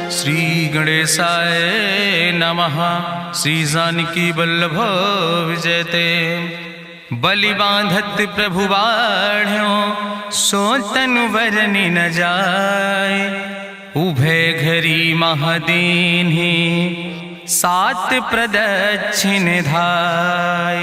श्री गणेशाय नमः। श्री जानकी वल्लभ विजयते। बलि बांधत प्रभु बाढ़ो सो तनु बरनि न जाय। उभय घरी महादीन्हि सात प्रदक्षिण धाय।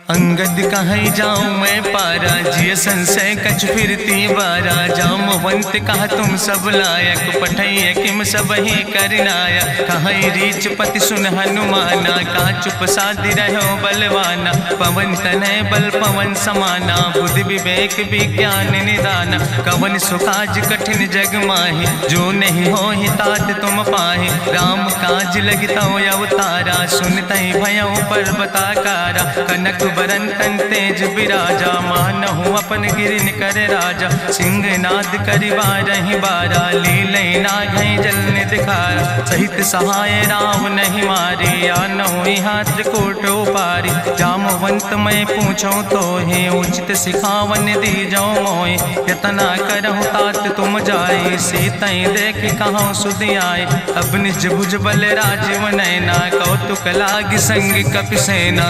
अंगद कहीं जाऊं मैं पारा जिय संशय कछ फिरती बारा। जामवंत कहा तुम सब लायक पठैय किम सब ही करनाया। कहीं रीच पति सुन हनुमाना कहा चुप साधि रहो बलवाना। पवन तनय बल पवन समाना बुद्धि विवेक विज्ञान निदाना। कवन सुकाज कठिन जग माहि जो नहीं हो ही तात तुम पाहि। राम काज लगता अवतारा सुनतहि भयउ पर्वताकारा। कनक बरन तन तेज बिराजा मानहु अपन गिरिन कर राजा। सिंह नाद करिवारहि बारा लीलय नागहि जल निधिखारा। सहित सहाय राम नहीं मारे आनहु यहाँ त्रिकूट उपारी। जामवंत मैं पूछूं तो हे उचित सिखावन दीजो मोय। यतना करहु तात तुम जाए सीतई देख कहूँ सुधि आए। अब निज भुज बल राजीव नैना कौतुक लाग संग कपिसेना।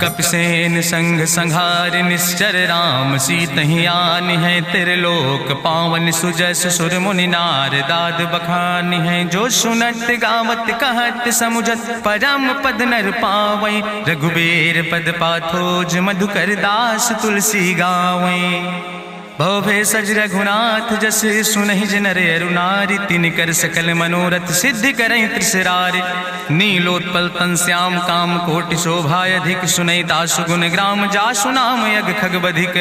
कपिसेन संग संहार निश्चर राम सीतहि आनि है त्रिलोक पावन। सुजस सुर मुनि नार दाद बखानि है। जो सुनत गावत कहत समुझत परम पद नर पावै। रघुबीर पद पाथोज मधुकर दास तुलसी गावै। भव भेषज रघुनाथ जस सुनहि जिनर अरुनारि। तिन कर सकल मनोरथ सिद्धि करहि त्रिसरारि। नीलोत्पल तन श्याम काम कोटि शोभाय अधिक। सुनहि दासु गुण ग्राम जासु नाम यज्ञ खग बधिक।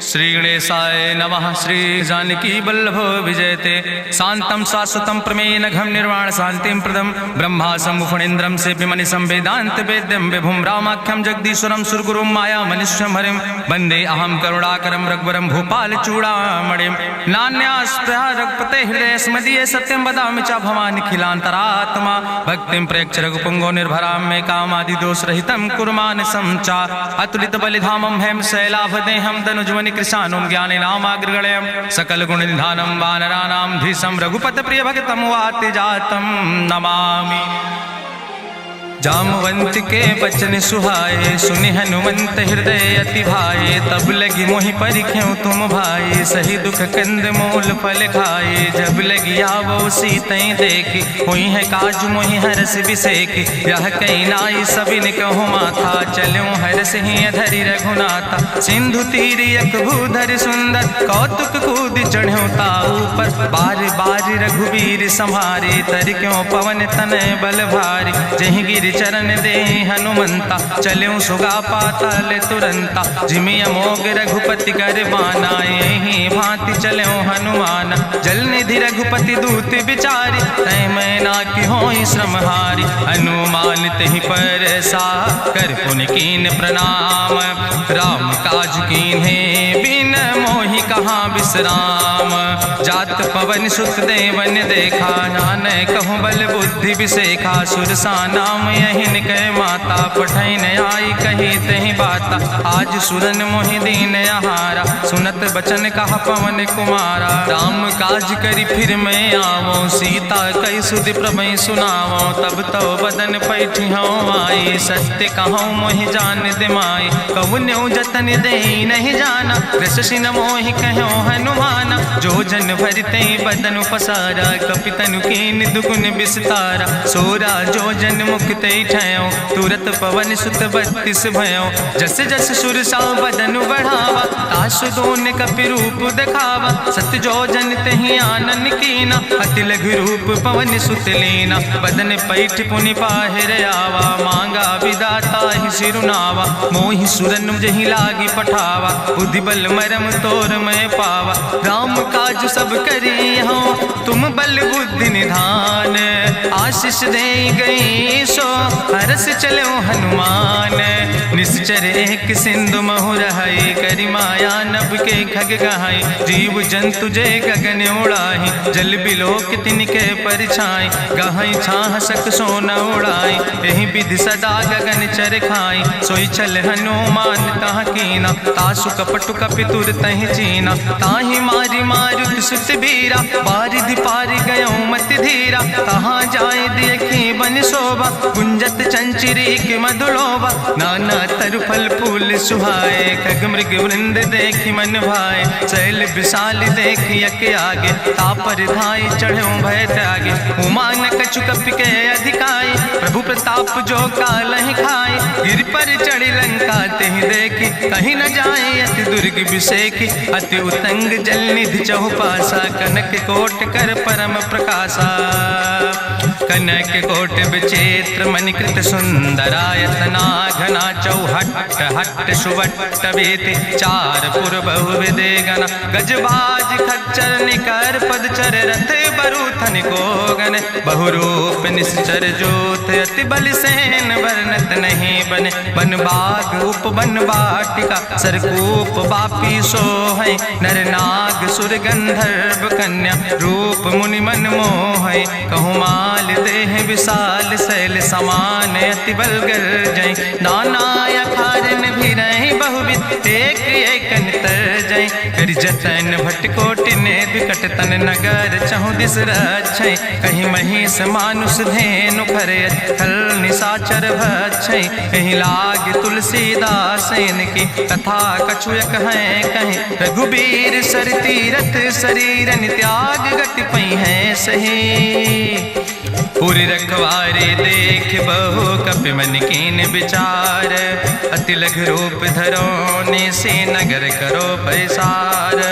श्री गणेशाय नमः। श्री जानकी वल्लभ विजयते। शांतम शाश्वतम प्रमेय घम निर्वाण शांतिम प्रदम। ब्रह्मा शंभु फणीन्द्रम से विमनिशं वेदांत वेद्यम विभुम रामाख्यम जगदीश्वरम सुरगुरुम माया मनिष्यम हरिम। वंदे अहम करुणाकरम रघुवरम भूपाल चूड़ामणिम। नान्यास्पृहा रघुपते हृदय स्मदीय सत्यम वदामि च भवानि खिलांतरात्मा। भक्तिम प्रयच्छ रघुपुंगो निर्भराम मे कामादि दोष रहितम कुर्मानसं च। अतुलित बलिधामम हेम शैलाभदेहम दनुजवनि कृशानुम ज्ञाने नामाग्रगणयम। सकल गुण निधानम वानराणाम धीशम रघुपत प्रिय भगतम वाति जातम नमामि। जामवंत के बचन सुहाए सुनि हनुमंत हृदय अति भाए। तब लगी मोहि परिख्यों तुम भाई सही दुख कंद मूल फल खाए। जब लगी आवो सीतई देखी हुई है काज मोहि हरस बिसेकी। यह कई नाई सबिन कहु माथा चलो हरस ही धरि रघुनाथा। सिंधु तीर यक भूधर सुंदर कौतुक कूद चढ़्यो ताऊ पर। बार बार रघुवीर संहारे तर क्यों पवन तनय बल भारी। जहि गिर चरण दे हनुमंता चल्यों सुगा पाताल तुरंता। जिमि अमोघ रघुपति कर बाना यही भांति चल्यों हनुमाना। जल निधि रघुपति दूत बिचारी तय मैना की होई श्रमहारी। हनुमान तहि पर सा कर पुनि कीन प्रणाम। राम काज कीन्हे बिन मोहि कहाँ विश्राम। जात पवन सुत देवन देखा नानक कहूँ बल बुद्धि विसेखा। सुरसा नाम यहिन कह माता पठैन आई कही तहि बाता। आज सुरन मोहि दीन आहारा सुनत बचन कहा पवन कुमारा। राम काज करी फिर मैं आवो सीता कई सुधि प्रभु सुनावो। तब तो बदन पैठी हूँ आई सत्य कहूँ मोहि जान दिमाई। कहुन्यु जतन दे नहीं जाना रसिन मोहि कहो हनुमाना। जो जन भरते बदन पसारा कपितनु कीन दुगुन विस्तारा। सोरा जो जन मुक्त ठयो तुरत पवन सुत 32 भयो। जस जस सुरसा बदन बढ़ावा तासु दोन कपि रूप दिखावा। सत्य जो जन तहि आनन कीना अति लघु रूप पवन सुत लीना। बदन पैठ पुनि पाहिर आवा मांगा विदाता ही सिरुनावा। मोहि सुरन जहि लागी पठावा बुद्धि बल मरम तोर मैं पावा। राम काज सब करी हो तुम बल बुद्धि निधान। आशीष दे गई सो हरस चलो हनुमान। निश्चर एक सिंधु महु रहाई करी माया नभ के खग गहाई। जीव जंतु जे गगन उड़ाई जल बिलोक तिनके परछाई। गहाई छाह सक सोन उड़ाई यही विधि सदा गगन चर खाई। सोई चल हनुमान तह कीना तासु कपटु कपितुर तहि चीना। ताहि मारी मारुत सुत बीरा बारिधि पारि गयो मति धीरा। तहाँ जाय देखी बन शोभा गुंजत चंचिरी के मधुलोभा। नाना तरु फल फूल सुहाए खग मृग वृंद देखी मन भाए। शैल विशाल देखी यके आगे तापर धाई चढ़ो भय त्यागे। उमान कछु कपि के अधिकाई प्रभु प्रताप जो कालहि खाई। गिर पर चढ़ी लंका तेहि देखी कहीं न जाए अति दुर्ग विषेखी। अति उतंग जल निधि चहुपासा कनक कोट कर परम प्रकाशा। कनक कोट विचित्र मणिकृत सुंदरायतना घना। चौहट्ट हट्ट सुवट्ट बेति चार पुर बहु विदेगना। गजबाज खच्चर निकर पदचर रथ बरूथन को गन। बहुरूप निश्चर जोत अति बल सेन वर्णत नहीं बने। बन बाग उप बन बाटिका सरकूप बापी सोहै। नर नाग सुर गंधर्व कन्या रूप मुनि मन मोहै। कहूँ माल देह विशाल शैल समान अति बलगर जय। नाना अखारन भी रही बहुविध एक एक अंतर जय। कर जतन भटकोटि ने विकट तन नगर चहु दिस रक्षै। कहीं महिष मानुष धेनु खरे खल निशाचर भक्षै। कहीं लाग तुलसीदास इनकी कथा कछुयक है कहीं। रघुबीर सर तीरथ शरीरन त्याग गति पई है सही। पुरि रखवारे देख बहु कपि मन कीन विचार। अति लघु रूप धरो से नगर करो पैसार।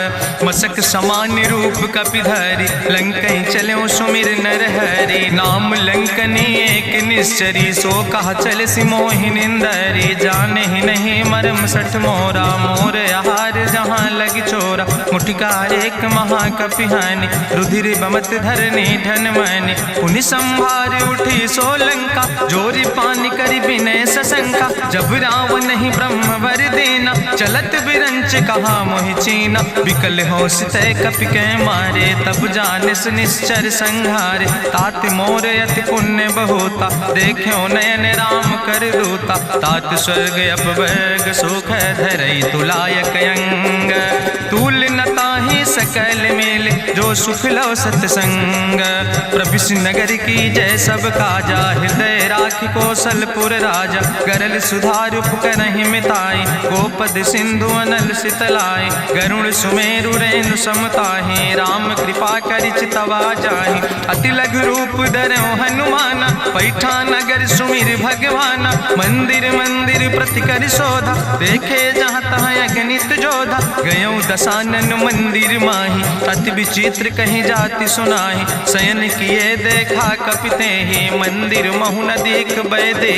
मसक समान रूप कपि धरि लंकई चलो सुमिर नर हरि। नाम लंकनी एक निश्चरी सो कहा चल सिमोहि निंदरी। जाने ही नहीं मरम सठ मोरा मोर आहार जहाँ लग चोरा। मुठिकार एक महाकपि हानि रुधिर बमत धरनी धन मानी। पुनि संभार उठी सोलंका जोरी पानी करी विनय सशंका। जब रावण नहीं ब्रह्म वर देना चलत बिरंच कहा मोहि चीना। विकल होश तय कपि के मारे तब जानिस निश्चर संहारे। तात मोर अति पुण्य बहुता देखो नयन राम कर रूता। तात स्वर्ग अपवर्ग सुख धरई तुलायक अंग। तूल न ताहि सकल मेल जो सुख लो सत्संग। प्रभिस नगर की जय सब काजा हृदय राखि कौशलपुर राजा। गरल सुधार करहि मिताई गोपद सिंधु अनल सितलाई। गरुण सुमेरु रेणु समताहि राम कृपा करि चितवा जाहि। अति लघु रूप धरो हनुमाना पैठा नगर सुमिर भगवाना। मंदिर मंदिर प्रति कर शोधा देखे जहाँ तहाँ अगणित जोधा। गयो दशानन मंदिर माही अति विचित्र कहीं जाति सुनाही। शयन किए देखा कपिते ही मंदिर महु न देख बैदे।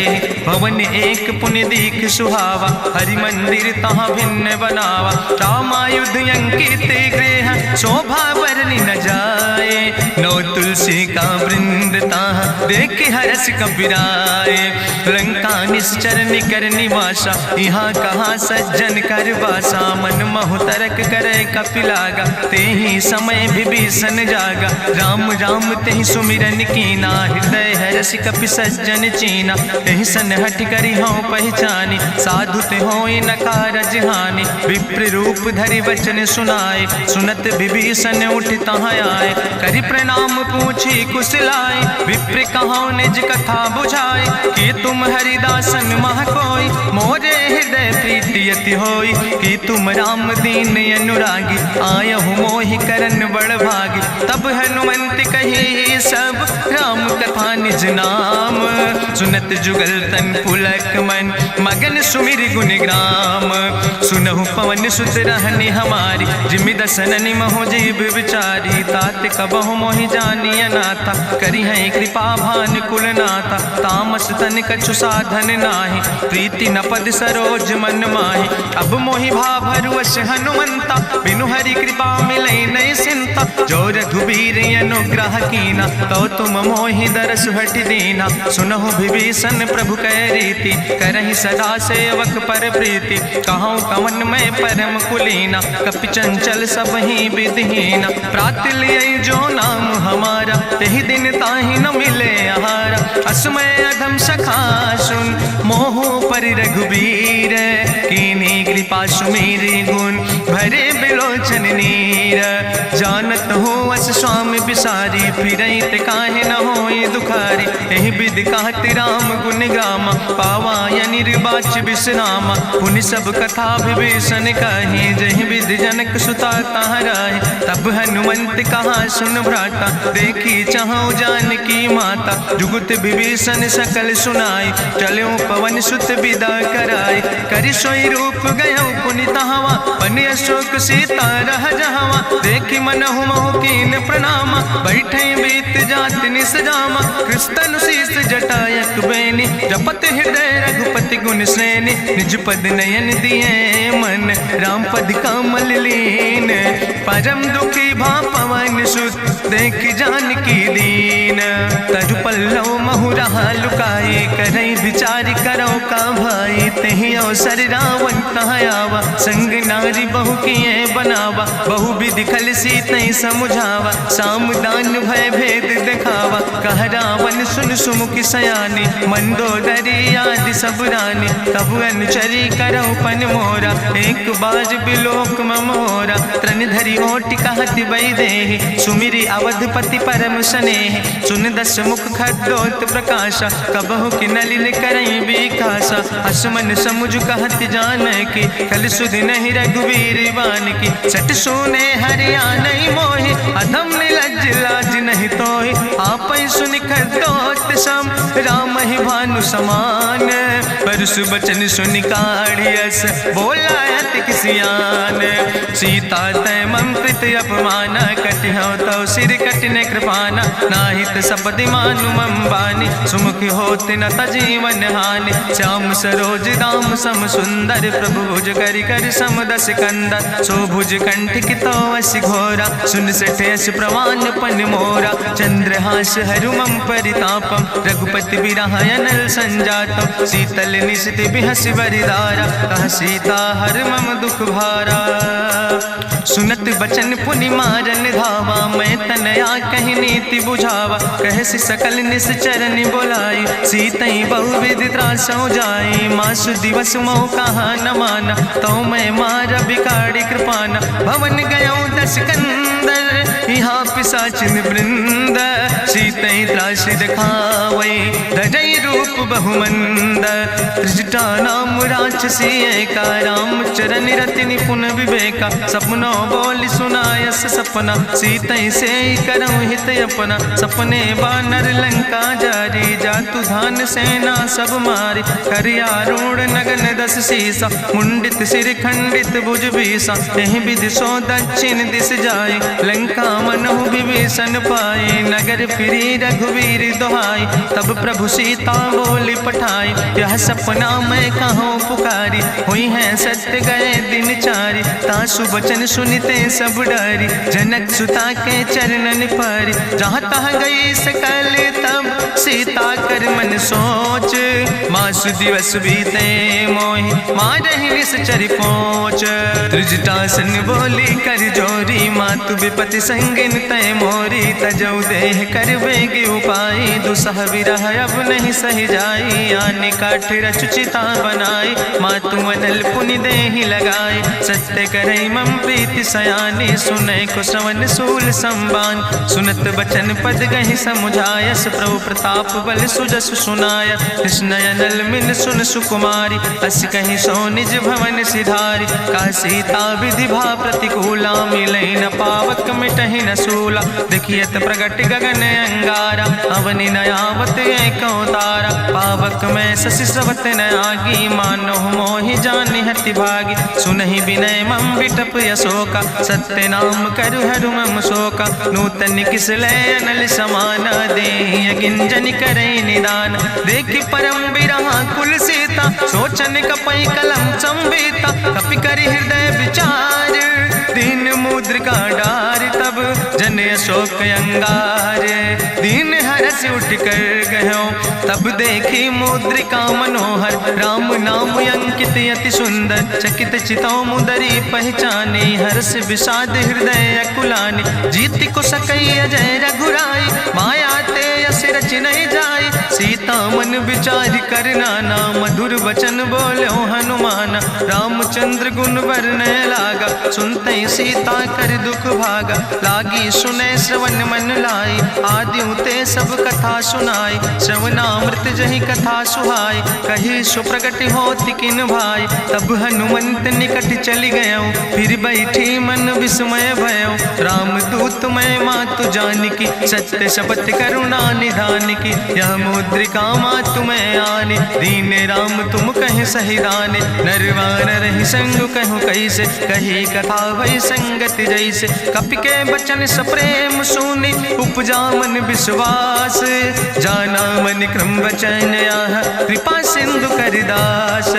भवन एक पुण्य दीख सुहावा हरि मंदिर तहाँ भिन्न बनावा। रामायुध अंकित गृह शोभा वर्णि न जाए। नौ तुलसी का वृंद तहाँ देख हरस कबीराए। लंका निश्चर निकर निवासा यहाँ कहाँ सज्जन कर वासा। मन महु तरक करे कपिलागा तेहि समय विभीषण जागा। राम राम तेहि सुमिरन कीना हृदय हरस कपि सज्जन चीना। तेहि सन हठ करि हूँ पहचानी साधु ते होई न कारज हानि। विप्र रूप धरि वचन सुनाए सुनत विभीषण उठ तहाँ आए। करि प्रणाम पूछी कुशलाए विप्र कहो निज कथा बुझाए। कि तुम हरिदासन मह कोई मोरे हृदय प्रीति अति होई। कि तुम राम दीन अनुरागी आयहु मोहि करन बड़ भागी। तब हनुमंत कही सब राम कथा निज नाम। सुनत जुगल तन पुलक मन मगन सुमिर गुण ग्राम। सुनहु पवन सुत रहनी हमारी जिमि दसननि महो जीव विचारी। तात कबहु मोहि जानी अनाथा करी है कृपा भान कुलनाथा, तामस तन कछु साधन नाही, प्रीति न पद सरोज मन माही। अब मोहि भाभरुवश हनुमंता, बिनु हरि कृपा मिलै नहीं सिंता, जो रघुबीर अनुग्रह कीना, तो तुम मोहि दरस हट दीना। सुनहु विभीषण प्रभु कै रीति, करहि सदा सेवक पर प्रीति, कहूँ कवन में परम कुलीना, कपि चंचल सब ही विधिहीना। प्रात लियै जो नाम हमारा, तेहि दिन ताहि न मिले आहारा। असमय अधम सखा सुन, मोहु पर रघुबीर, कीन्ही कृपा सुमेरि गुण, भरे बिलोचन नीर। जानत हो अस स्वामी बिसारी, फिरहि ते काहे न होई दुखारी। एहि विधि कहत राम गुण गामा, पावा या निर्बाच विश्रामा। पुनि सब कथा विभीषण कही, जहि विधि जनक सुता कहाँ राहि। तब हनुमंत कहा सुन भ्राता, देखी चाहूँ जानकी माता। जुगुत विभीषण सकल सुनाई, चलो पवन सुत विदा कराई। करि सोई रूप गयो पुनि तहवा, बनि अशोक सीता रह जहवा। देखी मनहु मोह कीन प्रणामा, बैठे बीत जात निस जामा। कृष्ण शीस जटायक बेनी, जपत हृदय रघुपति गुण श्रेणी। निज पद नयन दिए मन, राम पद कमल लीन। परम दुखी भा पवन सुत, देख जानकी दीन। तरु पल्लव महु रहा लुकाई, करई विचार करो का भाई। तेहि अवसर रावण तहाँ आवा, संग नारी बहु किए बनावा। बहु विधि खल सीतहि समुझावा, सामदान भय भेद दिखावा। कह रावण सुन सुमुखि सयानी, मंदोदरी आदि सब रानी। तब अनुचरी करहु पन मोरा, एक बाज बिलोक ममोरा। तृण धरि ओटि कहत वैदेही, सुमिरि अवधपति परम स्नेह। सुन दस मुख खद्योत प्रकाशा, कबहु कि नलिन करई बिकासा। असमन समुझ कहत जानकी, कल सुधि नहीं रघुवीर बान की। सट सुने हरिया नहीं मोहि, अधम निलज्ज लाज नहीं तोहि। आपै सुनि खद्योत सम, राम ही भानु समान। परसु बचन सुनि काढ़ियस, बोला अति किसियान। सीता तै मम कृत अपमान, कटिहौ तौ सिर कटिन कृपाना। नाहित सपदि मानु मम बानी, सुमुखि होत न तजीवन हानि। श्याम सरोज दाम सम सुंदर, प्रभु भुज करि कर सम दस कंदर। सो भुज कंठ कितो अस घोरा, सुन सठे अस प्रवान पन मोरा। चंद्रहास हरु मम परितापम, रघुपति बिरह अनल संजातम। शीतल निशित बिहसि बरिदारा, कह सीता हर मम दुख भारा। सुनत बचन पुनि मारन धावा, मैं तनया कहि नीति बुझावा। कहसि सकल निश्चरन बोलाई, सीतई बहुविधि त्रासौ जाई। मासु दिवस मोह कहा न माना, तो मैं मार बिकाड़ी कृपाना। भवन गयो दस कंदर, यहाँ पिशाचिन वृंद। सीतई त्रास दिखावै, धजई रूप बहुमंद। त्रिजटा नाम राक्षसी एका, राम चरण रति निपुण विवेका। सपनो बोल सुनायस सपना, सीतई से करऊँ हित अपना। सपने बानर लंका जारी, जातु धान सेना सब मारी। करियारूढ़ नगन दस सीसा, मुंडित सिर खंडित भुज बीसा। एहि विधि सो दक्षिण दिस जाए, लंका मनहु विभीषण पाए। नगर फिरी रघुवीर दुहाई, तब प्रभु सीता बोली पठाई। यह सपना मैं कहूँ पुकारी, हुई है सत्य गए दिन चारी। तासु बचन सुनिते सब डरी, जनक सुता के चरणन पर। जहाँ तहाँ गई सकल तब, सीता कर मन सोच। मासु दिवस बीते मोहि, मारहि निश्चर पहुँच। त्रिजटासन बोली कर जोरी, मातु विपति संगिन तय मोरी। तजौ देह कर बेग उपाय, दुसह विरह अब नहीं सही जाई। आने काठ रचुचिता बनाई, मातु अनल पुनि देहि लगाई। सत्य करई मम प्रीति सयानी, सुनै को श्रवण सूल संबान। सुनत बचन पद गहि समुझायस, प्रभु प्रताप बल सुजस सुनाय। कृष्णय नल मिल सुन सुकुमारी, अस कहि सो निज भवन सिधारी। का सीता विधि भा प्रतिकूला, मिलै न पावक मिटहि न सूला। देखियत प्रगट गगन अंगारा, अवनि न आवत एको तारा। पावक में शशि स्रवत न आगी, मानो मोहि जानि हति भागी। सुनहि विनय मम विटप अशोका, सत्य तय नाम करु हरु मम शोका नूतन किसले अनल समाना दे गिंजन करे निदान देखि परम बिरहा कुल सीता सोचन कपई कलम संवेता कपि करि हृदय विचार दीन मुद्रिका डार तब जन अशोक अंगार दीन हरस उठ कर गयो तब देखी मुद्रिका मनोहर राम नाम अंकित अति सुंदर चकित चितौ मुदरी पहचाने हर्ष विषाद हृदय अकुलानी जीत को सकई अजय रघुराई माया ते अस रच नहीं जाई सीता मन विचार करना ना मधुर वचन बोलो हनुमान रामचंद्र गुण वर्णय लागा सुनते सीता कर दुख भागा लागी सुने श्रवण मन लाई आदि ते सब कथा सुनाई श्रवणामृत जहि कथा सुहाई कही सुप्रगट होति किन भाई तब हनुमंत निकट चली गयो फिर बैठी मन विस्मय भयो राम दूत मैं मातु जानकी सत्य शपथ करुणा निधान की यह मुद्रिका मातु मैं आने दीन राम तुम कहे सही दाने नरवान रही संग कहूँ कैसे कही कथा वही संगत जैसे कपि के बचन सप्रेम सुनी उपजा मन विश्वास जाना मन क्रम वचन आह कृपा सिंधु करिदास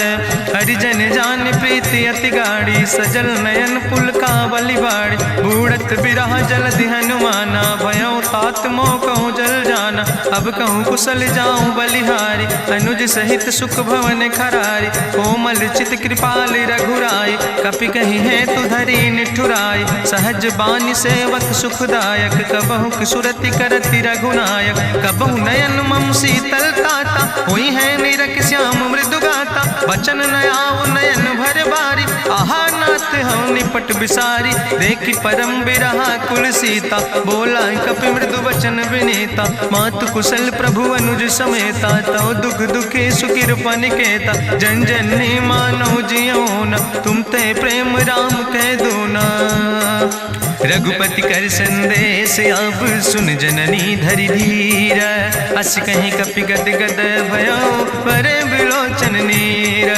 हरिजन जान प्रीति अति गाड़ी सजल नयन पुल का बलिबाड़ी बूढ़त बिरह जलधि हनुमाना भयो तात मोह कहूँ जल जाना अब कहूँ कुशल जाऊँ बलिहारी अनुज सहित सुख भवन खरारी कोमल चित कृपाल रघुराई कपि कही है तु धरी निठुराई सहज बानी सेवक सुखदायक कबहु किशुरति करति रघुनायक कबहु नयन मम शीतल ताता हुई है निरख श्याम मृदु गाता बचन नयाव नयन भर बारी आहा नाथ हम निपट बिसारी देखी परम बिरहा कुल सीता बोला कपि मृदु वचन विनीता मातु कुशल प्रभु अनुज समेता तो दुख दुखी सुखिर पनिकेता जन जननी मानो जियो न तुम ते प्रेम राम कह दो ना रघुपति कर संदेश अब सुन जननी धरि धीर अस कहीं कपि गद गद भयो परे बिलोचन नीर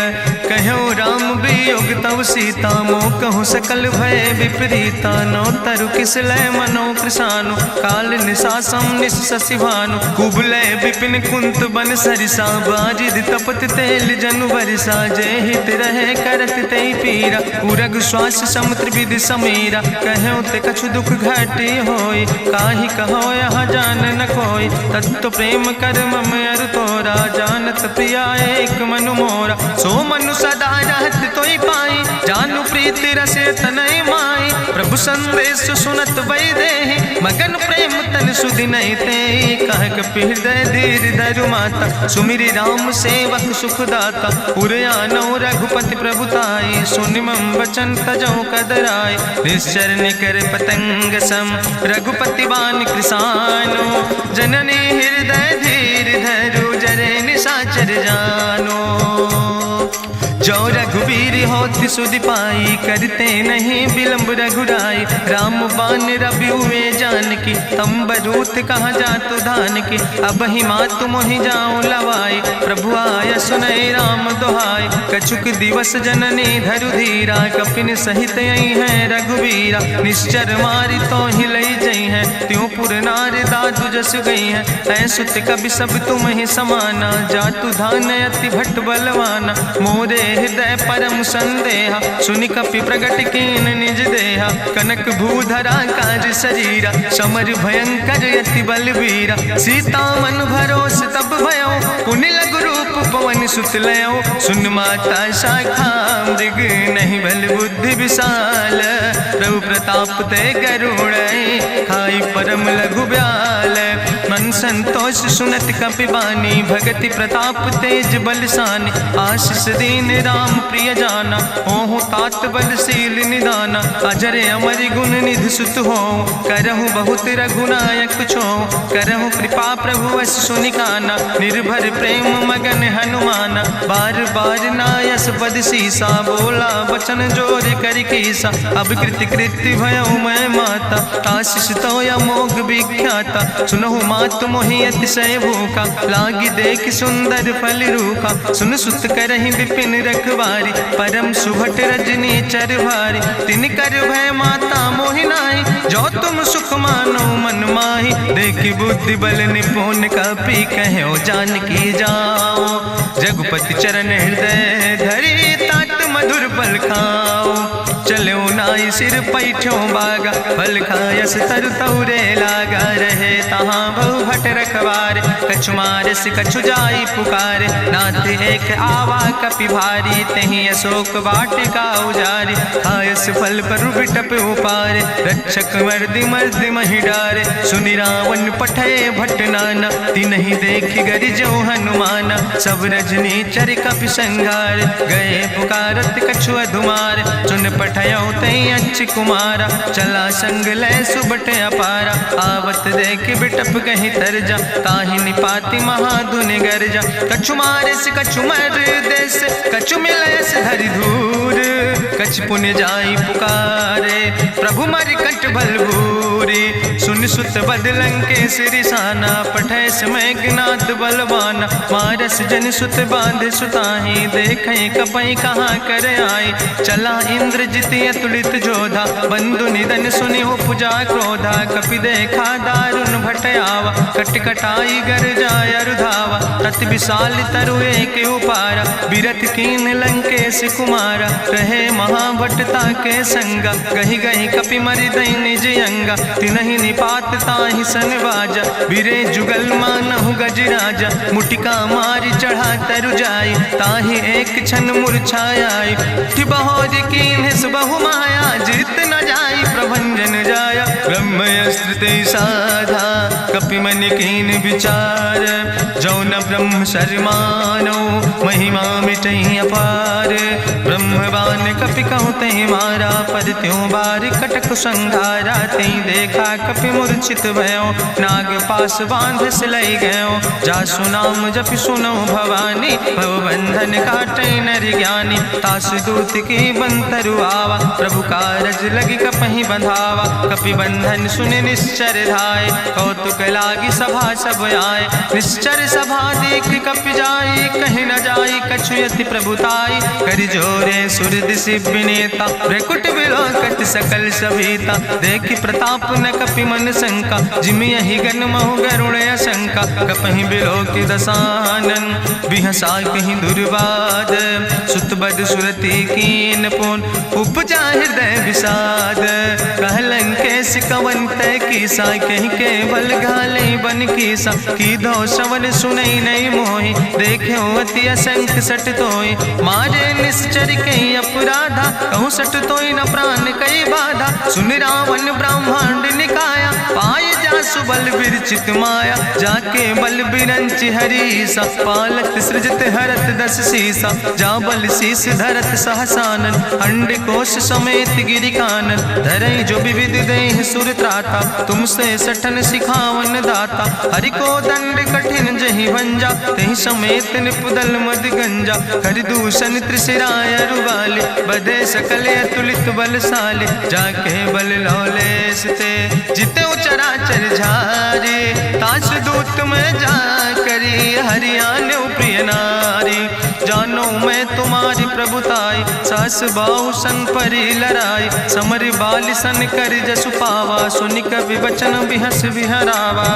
कहो राम वियोग तव सीता मोह कहूँ सकल भय विपरीता नो तरु किसलय मनो कृषानु काल निशासम निशसिभानु कुबलय विपिन कुंत बन सरिसा बाजिद तपत तेल जनु बरिसा जय हित रहे करत ते पीरा उरग श्वास समुद्र विधि समीरा कहो ते कछु दुख घाटी होई काहि कहो यहाँ जान न कोई तत्व प्रेम कर मम अरु तोरा जानत प्रिया एक मनु मोरा सो मनु सदा रहत तोई पाई जानु प्रीति रसे तनय माई प्रभु संदेश सुनत वै देहि मगन प्रेम तन सुधि नहीं ते कह कपि हृदय धीर धरु माता सुमिरि राम सेवक सुखदाता उरयानो रघुपति प्रभुताई सुनि मम वचन तजौ कदराय निश्चर निकर पतंग सम रघुपति बान कृसानो जननी हृदय धीर धरु जरे निशाचर जानो जो रघुवीर होति सुधि पाई करते नहीं विलंब रघुराई राम बान रवि हुए जानकी तंबरूत कहाँ जातु धान की अब ही मातु मोहि जाऊं लवाई प्रभु आय सुनय राम दुहाई कछुक दिवस जननी धरु धीरा कपिन सहित यही है रघुवीरा निश्चर मारी तो ही लई जई है त्यों पुर नार दादु जस गई है ऐसुत कभी सब तुम ही समाना जातु धान अति भट्ट बलवाना मोरे हृदय परम संदेहा सुनि कपि प्रगट कीन निज देहा कनक भूधरा काज शरीरा समर भयंकर यति बलवीरा सीता मन भरोस तब भयो पुनि लघु रूप पवन सुत लयो सुन माता शाखा मृग नहीं बल बुद्धि विशाल प्रभु प्रताप ते गरुड़ खाई परम लघु ब्याल मन संतोष सुनत कपि बानी भगति प्रताप तेज बलसानी आशीष दीन राम प्रिय जाना ओहु तात बलशील निदाना अजर अमर गुण निधि सुत हो करहु बहुत रघुनायक छो करहु कृपा प्रभु अस सुनिकाना निर्भर प्रेम मगन हनुमाना बार बार नायस पद सीसा बोला वचन जोर कर कीसा अब कृति कृति भयो मैं माता आशीष तो अमोघ विख्याता सुनहु मात मात मोहि अतिशय भूखा, लागी देख सुंदर फल रूखा। सुन सुत करहि विपिन रखवारी, परम सुभट रजनी चर भारी। तिन कर भय माता मोहि नाहि, जो तुम सुख मानो मन माहि। देखि बुद्धि बल निपुण कपि, कहो जानकी जाओ। जगुपति चरण हृदय धरि, तात मधुर फल खाओ। चलो नाई सिर पैठो बागा, फल खायस तरु तौरे लागा। रहे तहाँ बहु भट रखवारे, कछु मारस कछु जाई पुकारे। नाथ एक आवा कपि भारी, तहीं अशोक वाटिका उजारी। खायस फल पर बिटप उपारे, रक्षक मर्दि मर्दि महि डारे। सुनि रावण पठय भट नाना, तिन्हि देखि गरिजो हनुमाना। सब रजनी चर कपि संघार, गए पुकारत कछु अधुमार। सुन पठयो तई अच्छ कुमारा, चला संग लय सुबट अपारा। आवत देख बिटप कहीं तरजा, ताहि निपाति महाधुनि गर्जा। कछु मारस कछु मर देस, कछु मिलयस धरि धूर। कछ पुण्य जाई पुकारे, प्रभु मर कंठ बल भूरी। सुन सुत बदलं के सिरिसाना, पठय समय ज्ञात बलवाना। मारस जन सुत बांध सुताही, देखें कपई कहाँ कर आई। चला इंद्रजित अतुलित जोधा, बंधु निधन सुनि उपजा क्रोधा। कपि देखा दारुण भटयावा, कट कटाई गर जाय रुधावा। तत विशाल तरु एक उपारा, बिरथ कीन लंकेश कुमारा। रहे महाभटता के संगा, गहि गहि कपि मरि दई निज अंगा। तिनहि निपात ताहि सन बाजा, बिरे जुगल मानहु गजराजा। मुटिका मारि चढ़ा तरु जाई, ताहि एक क्षण मूर्छाई। बहोज कीन बहु माया, जीत न जाई प्रभंजन जाया। ब्रह्मस्त्र ते साधा, कपि मन कीन विचार। जो न ब्रह्म शर्मानो, महिमा मिटई अपार। ब्रह्मवान कपि कहु तहि मारा, पर त्यों बार कटक संघारा। तई देखा कपि मूर्छित भयो, नाग पास बांध सिलई गयो। जासु नाम जपि सुनो भवानी, भव बंधन काटै नर ज्ञानी। तास दूत की बंतरु आवा, प्रभु कारज लगी कपहि बंधावा। कपि बंधन सुनि निश्चर धाय, कौतुक लागी सभा सब आए। निश्चर सभा देख कपि जाई, कहीं न जाई कछु यति प्रभुताई। कर जोरे सुर दिसि विनेता, भ्रकुट विलोकत सकल सभीता। देखि प्रताप न कपि मन शंका, जिमि यहि गन महु गरुण असंका। कपहि बिलोकि दसानन, बिहसा कहीं दुर्वाद। सुत बद सुरति कीन पुन, उपजा हृदय विषाद। कहलन केस कवन तय कीसा, कहीं केवल घाले बन कीसा। कीधो श्रवण सुनई नहीं मोहि, देख्यो अति असंख सट तोय। मारे निश्चर कई अपराधा, कहूँ सट तोय न प्राण कई बाधा। सुन रावण ब्रह्मांड निकाया, पाय जासु बल विरचित माया। जाके बल बिरंच हरीसा, पालक सृजत हरत दस सीसा। जा बल शीस धरत सहसानन, अंड कोश समेत गिरि कानन। धरई जो विविध देह सुर त्राता, तुमसे सठन सिखावन दाता। हरि को दंड कठिन जहि भंजा, तहि समेत निपुदल मद गंजा। कर दूषण त्रिशिराय रुवाले, बधे सकल अतुलित बलशाले। जाके बल लौलेस ते, जिते चराचर झारे। तास दूत में जा करी, हरियाण प्रिय नारी। जानो मैं तुम्हारी प्रभुताई, सास बाहु सन परी लड़ाई। समर बाल सन कर जसु पावा, सुनि कवि वचन बिहस बिहरावा।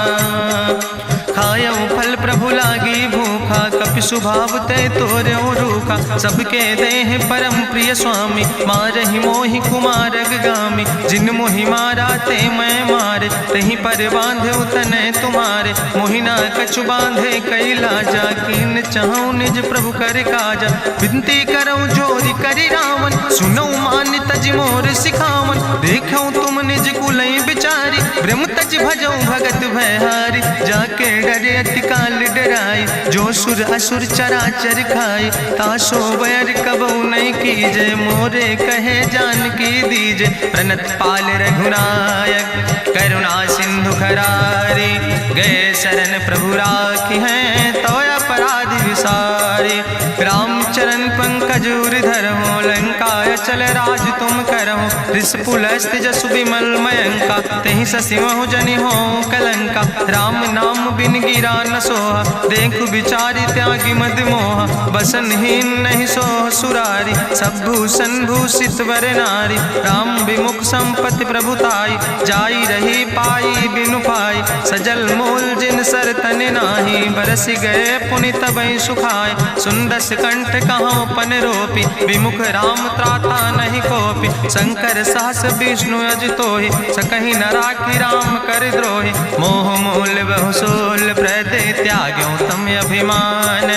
खायो फल प्रभु लागी भूखा, कपि स्वभाव ते तोर्यो रूखा। सबके देह परम प्रिय स्वामी, मारहि मोहि कुमार गामी। जिन मोहि मारा ते मैं मारे, तहीं पर बांधे तने तुम्हारे। मोहिना कछु बांधे कई लाजा, कीन चाहूं निज प्रभु कर काजा। विनती करऊं जोरी करि रावण, सुनऊ मान तज मोर सिखावन। देखऊं तुम निज कुलई बिचारी, ब्रह्म तज भजऊं भगत भयहारी। जाके डरे अति काल डराई, जो सुर असुर चराचर खाई। तासो बैर कबऊ नहीं कीजे, मोरे कहे जानकी दीजे। प्रणत पाल रघुनायक, करुणा सिंधु खरारी। गए शरण प्रभु राखी हैं, तो अपराध विसारी। रामचरण पंकज धर हो, लंका आय चल राज तुम करहु, ऋष पुलस्त जसु विमल मयंका, तेहि ससिमहु जनि हो कलंका। राम नाम बिन गिरा न सोहा, देखु विचारि त्यागी मद मोहा। बसनहीन नहीं सोह सुरारी, सब भूषण भूषित वर नारी। राम विमुख संपत्ति प्रभुताई, जाई रही पाई बिनु पाई। सजल मूल जिन सर तन नाही, बरस गए पुनि तबहि सुखाय। सुंदस कंठ कहाँ पन रोपी, विमुख राम त्राता नहीं कोपी। शंकर सहस विष्णु अजितोहि, सकहि न राखि राम कर द्रोहि। मोह मूल बहु सोल प्रदे, त्याग्यो तम अभिमान।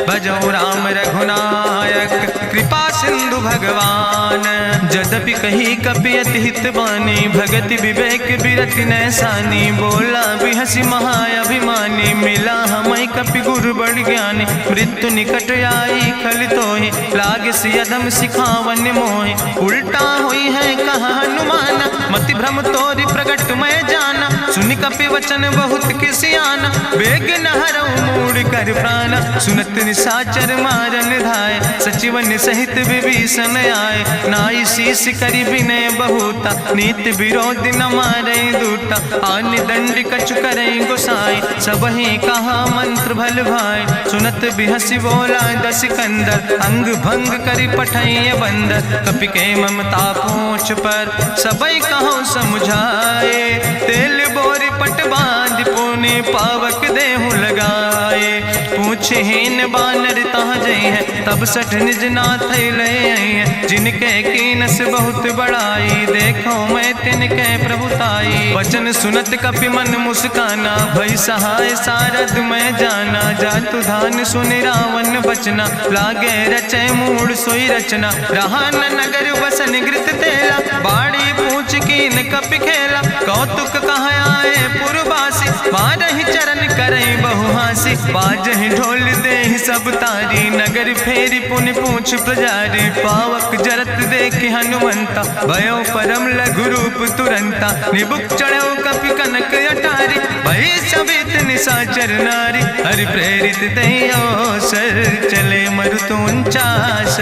भजो राम रघुनायक, कृपा सिंधु भगवान। जदपि कही कपि अति हित बानी, भगति विवेक बिरति नैसानी। बोला बिहसी महाअभिमानी, मिला हमई कपि गुरु बड़ ज्ञानी। मृत्यु निकट आई खल तोहि, लागे सियदम सिखावन मोहि। उल्टा हुई है कहा हनुमान, मति भ्रम तोरि प्रगट मैं जाना। सुनि कपि वचन बहुत किसियाना, बेग न हरऊ मूढ़ कर प्राण। सुनत निशाचर मारन धाय, सचिवन सहित विभीषण आए। नाई शीस करि विनय बहुता, नीति विरोध न मारे दूता। आन दंड कछु करे गोसाई, सबहि कहा मंत्र भल भाई। सुनत बिहसी बोला दस कंदर, अंग भंग करि पठैय बंदर। कपि के ममता पूछ पर, सबई कहो समुझाए। तेल बोरी पट बांध पुनि, पावक देहु लगाए। पूछहीन बानर तहाँ जई है, तब सठ निज नाथ ले आई है। जिनके कीनस बहुत बड़ाई, देखो मैं तिनके प्रभुताई। वचन सुनत कपि मन मुस्काना, भई सहाय सारद मैं जाना। जातु धान सुनि रावण बचना, लागे रचे मूढ़ सोई रचना। रहा न नगर बसन घृत तेला, बाड़ी पूछ कीन कपि खेला। कौतुक कहाँ आए पुरवासी, मारहि चरण करई बहुहासी। बाजहि ढोल देहि सब तारी, नगर फेरी पुनि पूछ प्रजारी। पावक जरत देखि हनुमंता, भयो परम लघु रूप तुरंता। निबुक चढ़ो कपि कनक अटारी, भई सवित निशाचर नारी। हरि प्रेरित तहि अवसर, चले मरुत 49।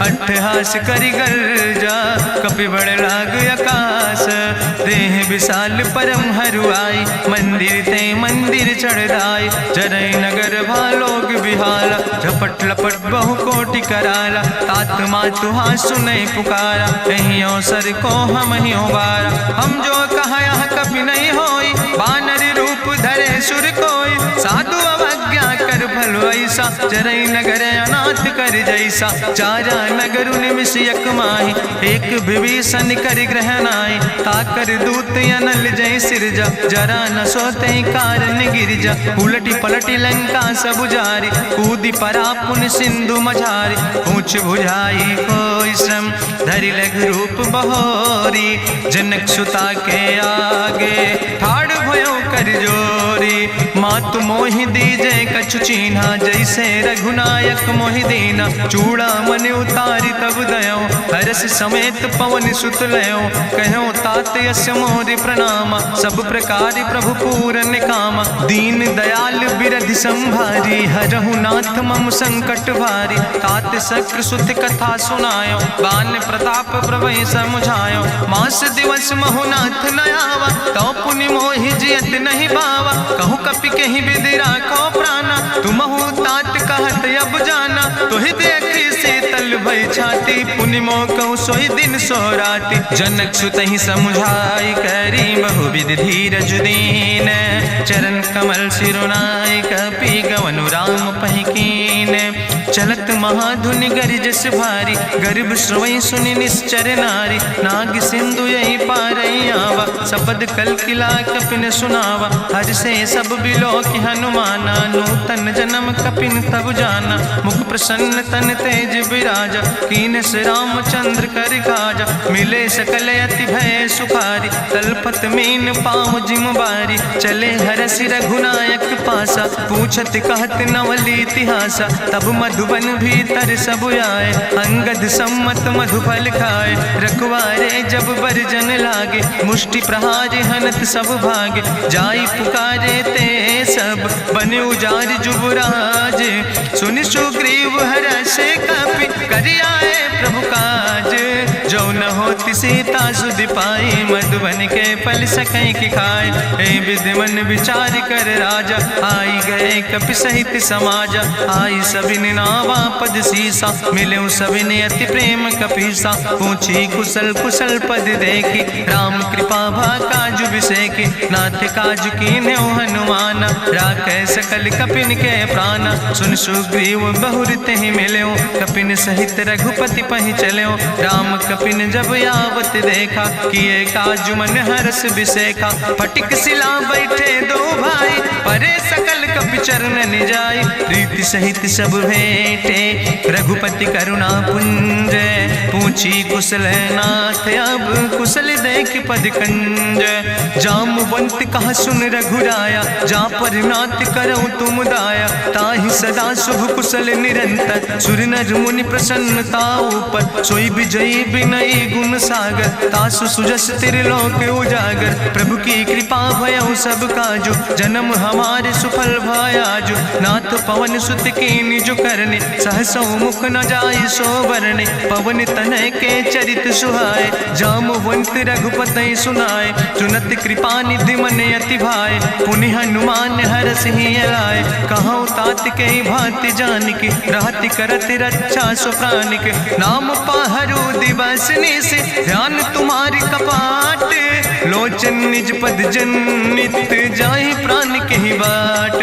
अट्ठहास करि गर्जा, कपि बड़ लाग आकाश। देह विशाल परम हरुआई, मंदिर ते मंदिर चढ़ाई। जरई नगर भालोग बिहाला, झपट लपट बहु कोटि कराला। तात मातुहा सुनै पुकारा, कहीं अवसर को हम ही बारा। हम जो कहा यह कभी नहीं होई, बानर रूप धरे सुर कोई। साधु अवज्ञा कर भल ऐसा, जरई नगर अनाथ कर जैसा। चारा नगर निमिष यक माही, एक विभीषण कर ग्रह नाई। ताकर दूत अनल जय सिरजा, जरा न सोते कारण गिरजा। उलटी पलटी लंका सब जारी, कूदी परा पुन सिंधु मझारी। पूछ बुझाई कोई श्रम, धरि लघु रूप बहोरी। जनक सुता के आगे, ठाड़ भयो कर जोरी। मातु मोहि दीजे कछु चीन्हा, जैसे रघुनायक मोहि दीना। चूड़ा मन उतारी तब दयो, हरस समेत पवन सुत लयो। कहो तात यस मोरि प्रणामा, सब प्रकार प्रभु पूरन कामा। दीन दयाल बिरधि संभारी, हरहु नाथ मम संकट भारी। तात शक्र सुत कथा सुनायो, बान प्रताप प्रभय समुझायो। मास दिवस महु नाथ न आवा, तो पुनि मोहि जियत नहीं बावा। कहु कपि कहि विधि राखो प्राणा, तुमहु तात कहत अब जाना। तोहि देखी शीतल भई छाती, पुनि मोह कहु सोई दिन सो राति। जनक सुतहि समुझाई, करी बहु विधि धीरज दीन। चरण कमल सिरुनाई, कपि गवनु राम पहि कीन। चलत महाधुनि गरिजस भारी, गर्भ श्रोई सुनि निश्चर नारी। नाग सिंधु यही पारई आवा, सबद कल किला कपिन सुनावा। हर से सब बिलो कि हनुमाना, नूतन जन्म कपिन तब जाना। मुख प्रसन्न तन तेज विराजा, कीनस रामचंद्र कर काजा। मिले सकल अति भय सुखारी, तलपत मीन पाँव जिम बारी। चले हरस रघुनायक पासा, पूछत कहत नवल इतिहासा। तब मधुबन भीतर सब आए, अंगद सम्मत मधुफल खाए। रखवारे जब बरजन लागे, मुष्टि प्रहार हनत सब भागे। जाई पुकारे ते सब, बने उजार जुबराज। सुनि सुग्रीव हरषे कपि, करि आए प्रभु काज। न होती सीता सुध पाई, मधुबन के फल सकै की खाए। हे विधि मन विचार कर राजा, आई गए कपि सहित समाजा। आई सबिन नावा पद सीसा, मिले सबिन अति प्रेम कपीसा। पूछी कुशल कुशल पद देखी, राम कृपा भा काजु बिसेकी। नाथ काजु कीन्हे हनुमान, राखे सकल कपिन के प्राण। सुन सुग्रीव बहुर तेहि मिल्यो, कपिन सहित रघुपति पहि चल्यो। राम कपिन जब यावत देखा, किए काजु मन हरस बिसेखा। फटिक सिला बैठे दो भाई, परे सकल कपि चरण जाय। प्रीति सहित सब भेंटे, रघुपति करुणा पुंज। पूछी कुशल नाथ, अब कुशल देख पद कंज। जामवंत कहा सुन रघुराया, जा पर नाथ करो तुम दाया। ताहि सदा शुभ कुशल निरंतर, सुर नर मुनि प्रसन्नता ऊपर। सोई विजयी विनयी गुण सागर, तासु सुजस त्रिलोक उजागर। प्रभु की कृपा भयउ सब काजु, जन्म हमारे सुफल भयाजु। नाथ पवन सुत कीन्हि जो करने, सहसौ मुख न जाय सो बरने। पवन तनय के चरित सुहाए, जामवंत रघुपति सुनाए। सुनत कृपा निधि मन अति भाए, पुनि हनुमान हरषि लाए। कहौं तात के भांति जानिके, रहति करत रक्षा सो प्राणिके। नाम पाहरु दिवस निशि, ध्यान तुम्हारी कपाट। लोचन निज पद जनित, जाहि प्राण के ही बाट।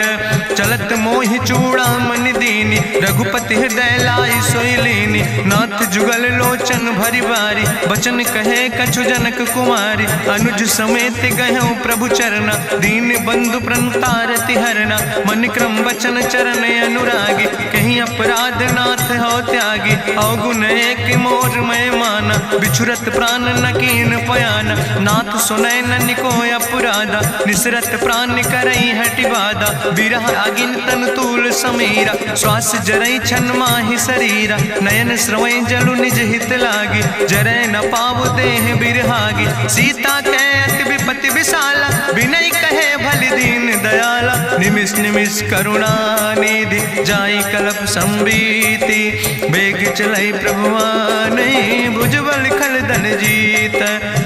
चलत मोहि चूड़ामणि दीनी, रघुपति हृदय लाई सोई लीनी। नाथ जुगल लोचन भरि बारी, बचन कहे कछु जनक कुमारी। अनुज समेत गहु प्रभु चरना, दीन बंधु प्रणतारति हरना। मन क्रम बचन चरण अनुरागी, कहीं अपराध नाथ हो त्यागी। अवगुण एक मोर मैं माना, बिछुरत प्राण न कीन पयाना। नाथ सुनय ननि को अपराधा, निसरत प्राण करई हटि बाधा। बिरह आगिन तन तूल समीरा, श्वास जरई छन माहि शरीरा। नयन श्रवै जलु निज हित लागी, जरै न पाव देह बिरहागी। सीता के अति विपति विशाला, विनय कहे भलि दीन दयाला। निमिष निमिष करुणा निधि, जाई कलप संबीति। बेग चलई प्रभुवानई, भुजबल खल धन जीत।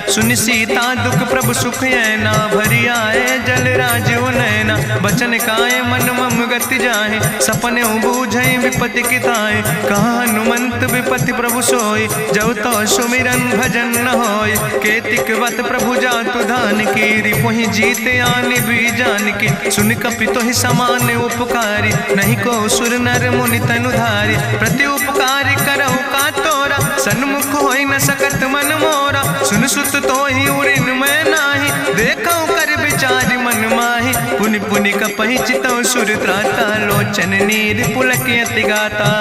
सुनि सीता दुख प्रभु सुख ऐना, भरि आए जल राजो नैना। बचन काए मन मम गति जाहे, सपने बूझई विपति किताए। कहा हनुमंत विपति प्रभु सोई, जब तो सुमिरन भजन न होय। केतिक वत प्रभु जातु धान की, रिपुहि जीत आनि भी जान की। सुन कपि तोहि समान उपकारी, नहीं को सुर नर मुनि तनुधारी। प्रति उपकार करहु का तोरा, सन्मुख होई न सकत मन मोरा। सुन सुत तोहि उरिन मैं नाही, देखौ कर विचार मन माहि। पुनि पुनि कपहि चितौ सुर त्राता, लोचन नीर पुलक अति गाता।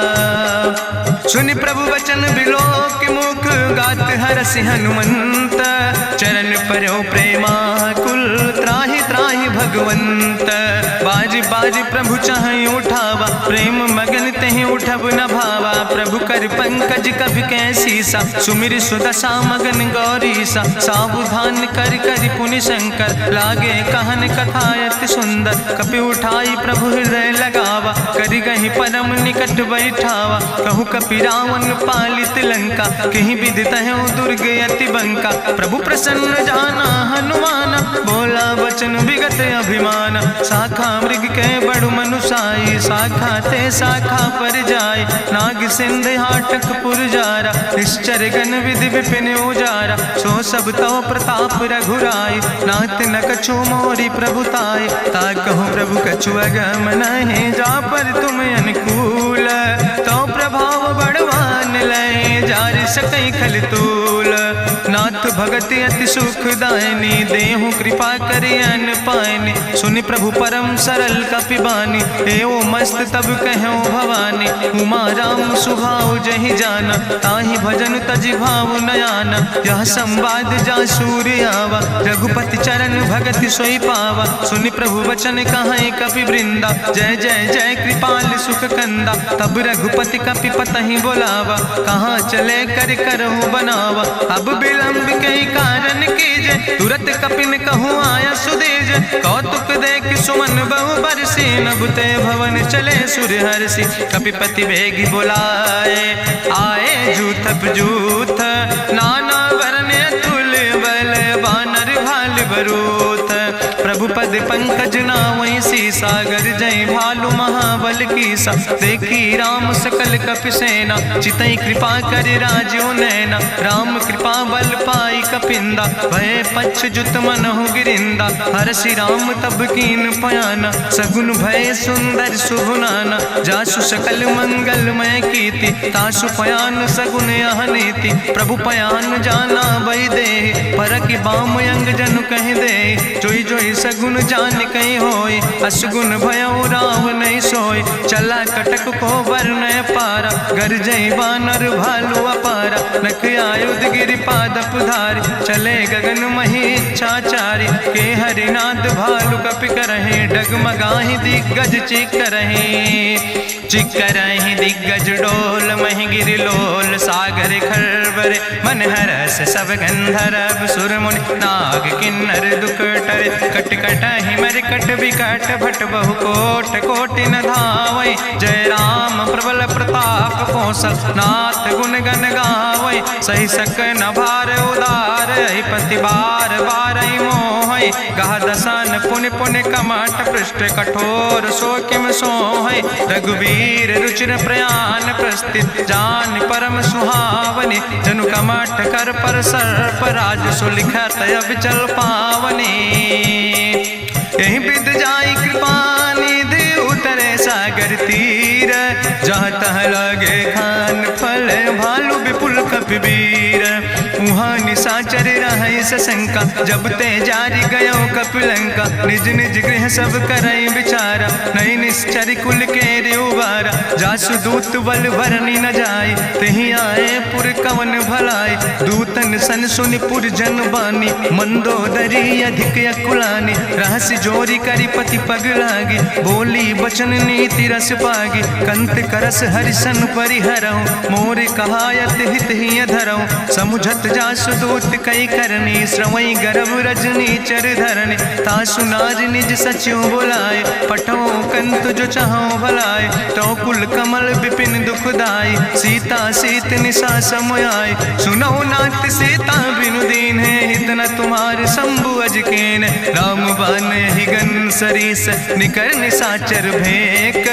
सुनि प्रभु वचन बिलोक मुख, गात हरषि हनुमंत। चरण पर्यो प्रेमाकुल, त्राहि त्राहि भगवंत। बाज बाज प्रभु चाहि उठावा, प्रेम मगन तेहि उठब न भावा। प्रभु कर पंकज कभि कैसीसा, सुमिर सुदशा मगन गौरीसा। सावधान कर कर पुनि शंकर, लागे कहन कथा अति सुंदर। कपि उठाई प्रभु हृदय लगावा, करि गहि परम निकट बैठावा। कहु कपि रावण पालित लंका, कहीं विधि तहु दुर्ग अति बंका। प्रभु प्रसन्न जाना हनुमाना, बोला वचन विगत अभिमान। शाखा मृग के बड़ु मनुसाई, शाखा ते शाखा पर जाय। नाग सिंध हाटक पुरजारा, निश्चर गण विधि विपिन उजारा। सो सब तव प्रताप रघुराई, नाथ न कछु मोरी प्रभुताई। ता कहूँ प्रभु कछु अगम नहीं, जा पर तुम अनुकूल। तो प्रभाव बड़वान लय, जार सकई खल तूल। नाथ भगति अति सुखदायनी, देहु कृपा करि अन पायनी। सुनि प्रभु परम सरल कपिबानी, एवो मस्त तब कहूँ भवानी। उमा राम सुभाव जहि जाना, ताहि भजन तजि भाव नयाना। यह संवाद जा सूर्य आवा, रघुपति चरण भगति सोई पावा। सुनि प्रभु वचन कहाई कपि वृंदा, जय जय जय कृपाल सुख कंदा। तब रघुपति कपि पतहि बोलावा, कहाँ चले कर करहु बनावा। अब विलंब कई कारण कीजे, तुरत कपिन कहूँ आया सुदेज। कौतुक देख सुमन बहु बरसी, नभ ते भवन चले सुर हरषि। कपिपति वेगी बुलाए, आए जूथप जूथ, नाना रूथ। प्रभु पद पंकज नावै सीसा, गर्जै भालु महाबल कीसा। देखी राम सकल कपि सेना, चितई कृपा कर राजो नैना। राम कृपा बल पाई कपिंदा, भय पक्ष जुत मनहु गिरिंदा। हरषि राम तब कीन पयाना, सगुन भय सुंदर शुभ नाना। जासु सकल मंगलमय कीर्ति, तासु पयान सगुन यह नीति। प्रभु पयान जाना बई दे, परकि बाम अंग जन कह दे। जोई जोई सगुन जान कहीं होय, असगुन भयो राव नहीं सोय। चला कटक को वर्ण पारा, गर्जई बानर भालू अपारा। नख आयुध गिरि पादप धारी, चले गगन मही इच्छाचारी। के हरिनाद भालू कपि करहि, डगमगाहि दिग्गज चिक करहि। चिक करहि दिग्गज डोल, महि गिरि लोल सागर खरबर। मन हरस सब गंधर्व सुर मुनि, नाग किन्नर दुख टरे। कट कटहि मरकट विकट, भट बहु कोट कोटि न धावै। जय राम प्रबल प्रताप कौशल, नाथ गुण गण गावै। सही सक न भार उदार, पति बार बार मोहै। गह दसन पुन पुन कमठ, पृष्ठ कठोर सो किम सोहै। रघुवीर रुचिर प्रयाण प्रस्थित, जान परम सुहावनी। जनु कमठ कर पर सर्प, राज सुलिखत अविचल पावनी। यही विद जाई कृपा निधि, उतरे सागर तीर। जहाँ तह लगे खान फल, भालू विपुल कपिवीर। वहाँ निशाचर रहे सशंका, जब ते जारी गयो कपिलंका। निज निज गृह सब करई विचारा, नहीं निश्चर कुल के रेउबारा। जासु दूत बल भरनी न जाय, तेहि आए पुर कवन भलाई। दूतन सन सुनि पुर जन बानी, मंदोदरी अधिक अकुलानी। रहस्य जोरी करी पति पग लागी, बोली बचन नीति रस पागी। कंत करस हरिसन परिहरऊँ, मोर कहायत हित ही धरऊँ। समुझत जासु दूत कई करनी, श्रवई गर्भ रजनी चर धरनी। तासु नार निज सचिव बुलाए, पठो कंत जो चाहो भलाए। तो कुल कमल विपिन दुखदाई, सीता सीत निशा समयाय। सुनो नाथ सीता बिनु दीन है, हित न तुम्हारे शंभु अजकेन। राम बान ही गन सरीस, निकर निशाचर भेक।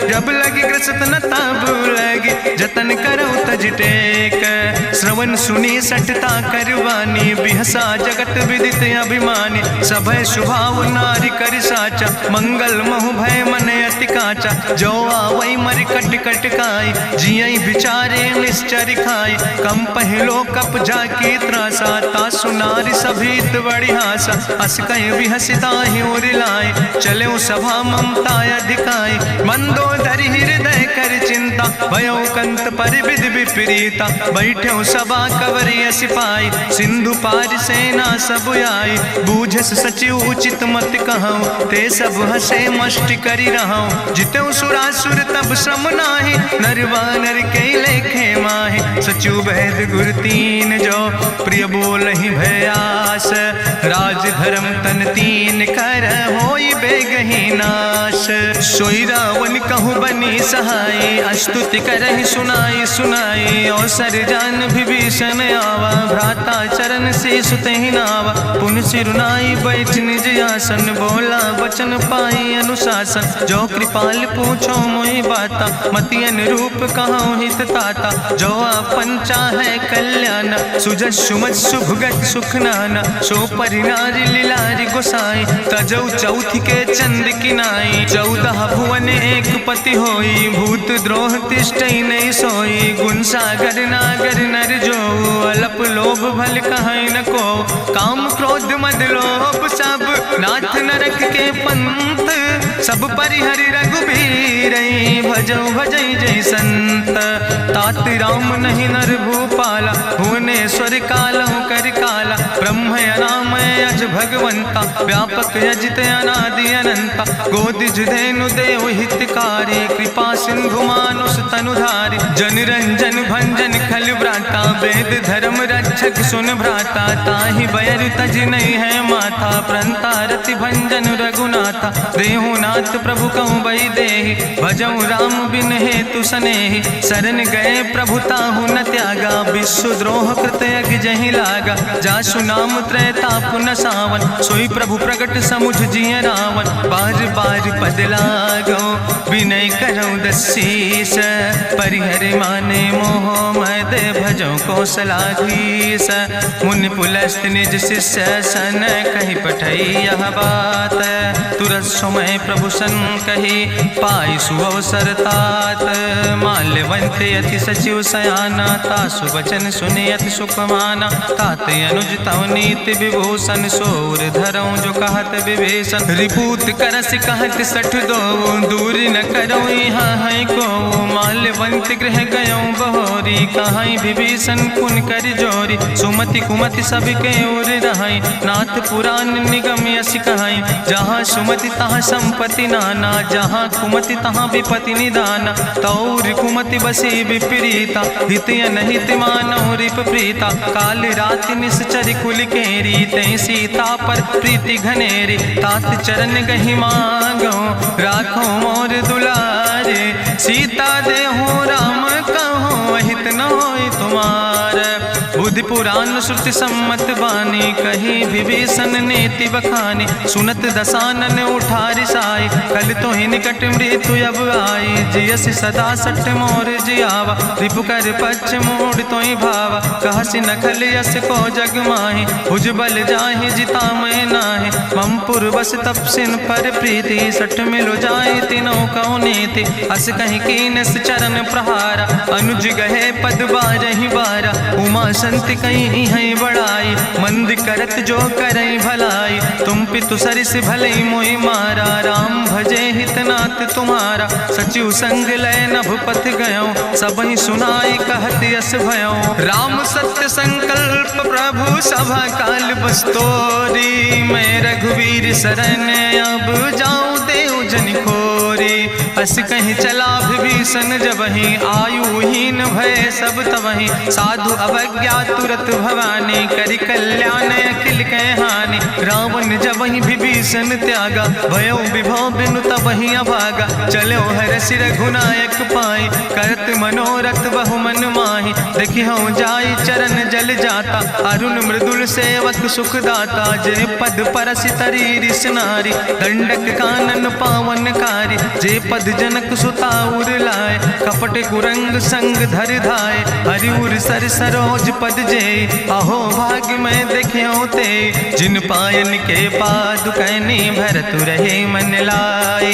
जब लगी ग्रसत न ताब लगी, जतन करो तज टेक। श्रवण सुनी सटता करवानी, बिहसा जगत विदित अभिमानी। सभय स्वभाव नारी कर साचा, मंगल महु भय मन अति काचा। जो आवै मर कट कट खाई, जियई विचारे निश्चर खाई। कम पहलो कप जाकी त्रासा, तासु नारी सभीत बड़ी हासा। अस कह विहसिता ही उरिलाए, चले सभा ममता अधिकाई। मंदोदरी हृदय कर चिंता, भयो कंत पर विध विपरीता। बैठे सभा कवरिय सिपाही, सिंधु पार सेना सब आई। बूझस सचिव उचित मत कहूँ, ते सब हसे मष्ट करी रहूँ। जितेऊ सुरासुर तब श्रम नाही, नर वानर के लेखे माहि। सचिव भेद गुर तीन जो, प्रिय बोल ही भयास। राज धर्म तन तीन कर, होई बेगही नाश। सोई रावण कहूँ बनी सहाय, अस्तुति करहि सुनाई सुनाई। अवसर जान विभीषण आवा, भ्राता चरण से सुतहि नावा। पुन सिरुनाई बैठ निज आसन, बोला वचन पाई अनुशासन। जो कृपाल पूछो मोहि बाता, मति अनुरूप कहूँ हित ताता। जो आपन चाहे कल्याण, सुजस सुमत सुभगत सुख नाना। सो परिनारी लीलारी गोसाई, तजौ चौथ के चंद किनाई। 14 भुवन एक पति होई, भूत द्रोह तिष्ठई नहीं सोई। गुण सागर नागर नर जो, अलप लोभ भल कहीं न को। काम क्रोध मद लोभ सब, नाथ नरक के पंथ। सब परिहरि रघुबीर, भजौ भजै जय संत। तात राम नहीं नर भूपाला, भुवनेश्वर कालहु कर काला। ब्रह्म अनामय अज भगवंता, व्यापक अजित अनादि अनंता। गोदिज धेनु देव हितकारी, कृपा सिंधु मानुष तनुधारी। जन रंजन भंजन खल व्राता, वेद धर्म रक्षक सुन भ्राता। ताहि बैर तज नहीं है माथा, प्रंता रति भंजन रघुनाथा। देहु नाथ प्रभु कहूँ बई देहि, भजऊ राम बिन हेतु सनेहि। शरण गए प्रभु ताहु न त्यागा, विश्व द्रोह कृत यज्ञ जहि लागा। जासु नाम त्रैताप न सावन, सोई प्रभु प्रगट समुझ जिय रावण। बार बार पद लागो विनय करौ दसीस, परिहर माने मोह मद भजो कौशलाधीश। मुनि पुलस्त निज शिष्य सन कहि पठई यह बात, तुरत समय प्रभु सन कही पाई सुअवसर तात। माल्यवंत अति सचिव सयाना, तासु वचन सुने अति सुख माना। तात अनुज तव नीति विभूषण, सोर धरऊं जो कहत विभीषण। रिपूत करस कहत सठ दो, दूर न करऊं यहाँ है को। माल्यवंत गृह गयऊं बहोरी, कहाई विभीषण पुन कर जोरी। सुमति कुमति सबके ओर रहाई, नाथ पुराण निगम यस कहाई। जहाँ सुमति तहाँ संपत्ति नाना, जहाँ कुमति तहाँ विपति निदाना। तौर कुमति बसी विपरीता, हित अनहित मानव रिप प्रीता। काल राति निश्चर कुल केरी, तै सीता पर प्रीति घनेरी। तात चरण गहि मांगो, राखो मोर दुलारे। सीता देहो राम कहो, अहित न होय तुम्हार। बुद्धि पुराण श्रुति सम्मत बानी, कही विभीषण नीति बखानी। सुनत दसानन उठारि साई, कल तो ही निकट मृत्यु अब आई। जियसि सदा सठ मोर जियावा, रिपु कर पक्ष मोड़ तो ही भावा। कहसि नखल यस को जग माहि, भुज बल जाहि जिता मैं नाहि। ममपुर बस तपसिन पर प्रीति, सठ मिलो जाए तीनों कौ नीति। अस कहीं कीनस चरण प्रहारा, अनुज गहे पद बारहि बारा। उमा संत कहीं है बड़ाई, मंद करत जो करई भलाई। तुम पितु सरिस भले मोहि मारा, राम भजे हितनाथ तुम्हारा। सचिव संग लय नभ पथ गयो, सबहि सुनाई कहत यस भयो। राम सत्य संकल्प प्रभु सभा काल बस्तोरी। मैं रघुवीर शरण अब जाऊं देव जन खोरी। अस कहीं चला विभीषण जबहि, आयुहीन भय सब तबहि। साधु अवज्ञा तुरत भवानी, करि कल्याण अखिल कै हानि। रावण जबहि विभीषण त्यागा, भयो विभव बिनु तबहि अभागा। चलो हरषि रघुनायक पाई, करत मनोरथ बहु मन माहि। देखिहु जाई चरण जल जाता, अरुण मृदुल सेवक सुख दाता। जे पद परसि तरी रिस नारी, दंडक कानन पावन कारी। जे पद जनक सुता उर लाए, कपट कुरंग संग धर धाय। हरिउर सर सरोज पद जे, अहो भाग्य मैं देखियो ते। जिन पायन के पादुकैनी, भरत रहे मन लाए।